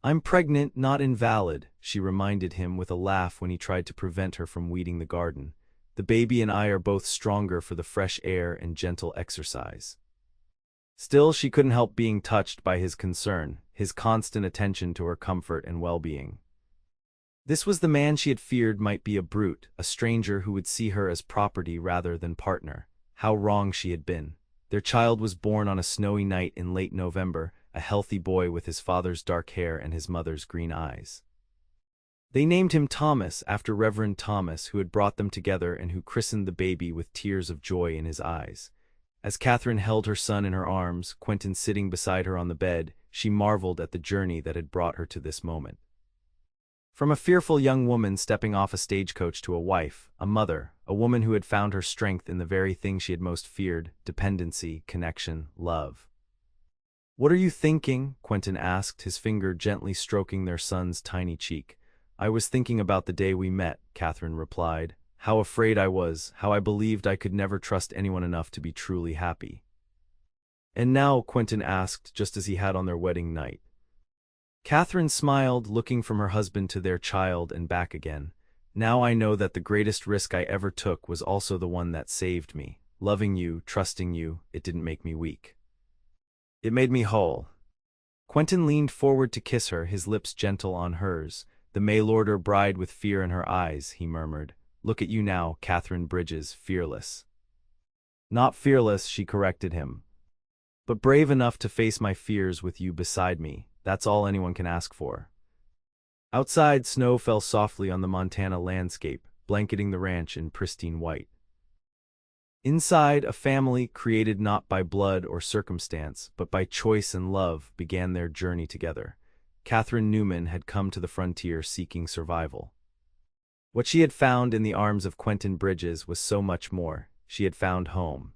"I'm pregnant, not invalid," she reminded him with a laugh when he tried to prevent her from weeding the garden. "The baby and I are both stronger for the fresh air and gentle exercise." Still, she couldn't help being touched by his concern, his constant attention to her comfort and well-being. This was the man she had feared might be a brute, a stranger who would see her as property rather than partner. How wrong she had been. Their child was born on a snowy night in late November, a healthy boy with his father's dark hair and his mother's green eyes. They named him Thomas after Reverend Thomas, who had brought them together and who christened the baby with tears of joy in his eyes. As Catherine held her son in her arms, Quentin sitting beside her on the bed, she marveled at the journey that had brought her to this moment. From a fearful young woman stepping off a stagecoach to a wife, a mother, a woman who had found her strength in the very thing she had most feared: dependency, connection, love. "What are you thinking?" Quentin asked, his finger gently stroking their son's tiny cheek. "I was thinking about the day we met," Catherine replied. "How afraid I was, how I believed I could never trust anyone enough to be truly happy." "And now?" Quentin asked, just as he had on their wedding night. Catherine smiled, looking from her husband to their child and back again. "Now I know that the greatest risk I ever took was also the one that saved me. Loving you, trusting you, it didn't make me weak. It made me whole." Quentin leaned forward to kiss her, his lips gentle on hers. "The mail-order bride with fear in her eyes," he murmured. "Look at you now, Quentin Bridges, fearless." "Not fearless," she corrected him, "but brave enough to face my fears with you beside me. That's all anyone can ask for." Outside, snow fell softly on the Montana landscape, blanketing the ranch in pristine white. Inside, a family, created not by blood or circumstance, but by choice and love, began their journey together. Catherine Newman had come to the frontier seeking survival. What she had found in the arms of Quentin Bridges was so much more. She had found home.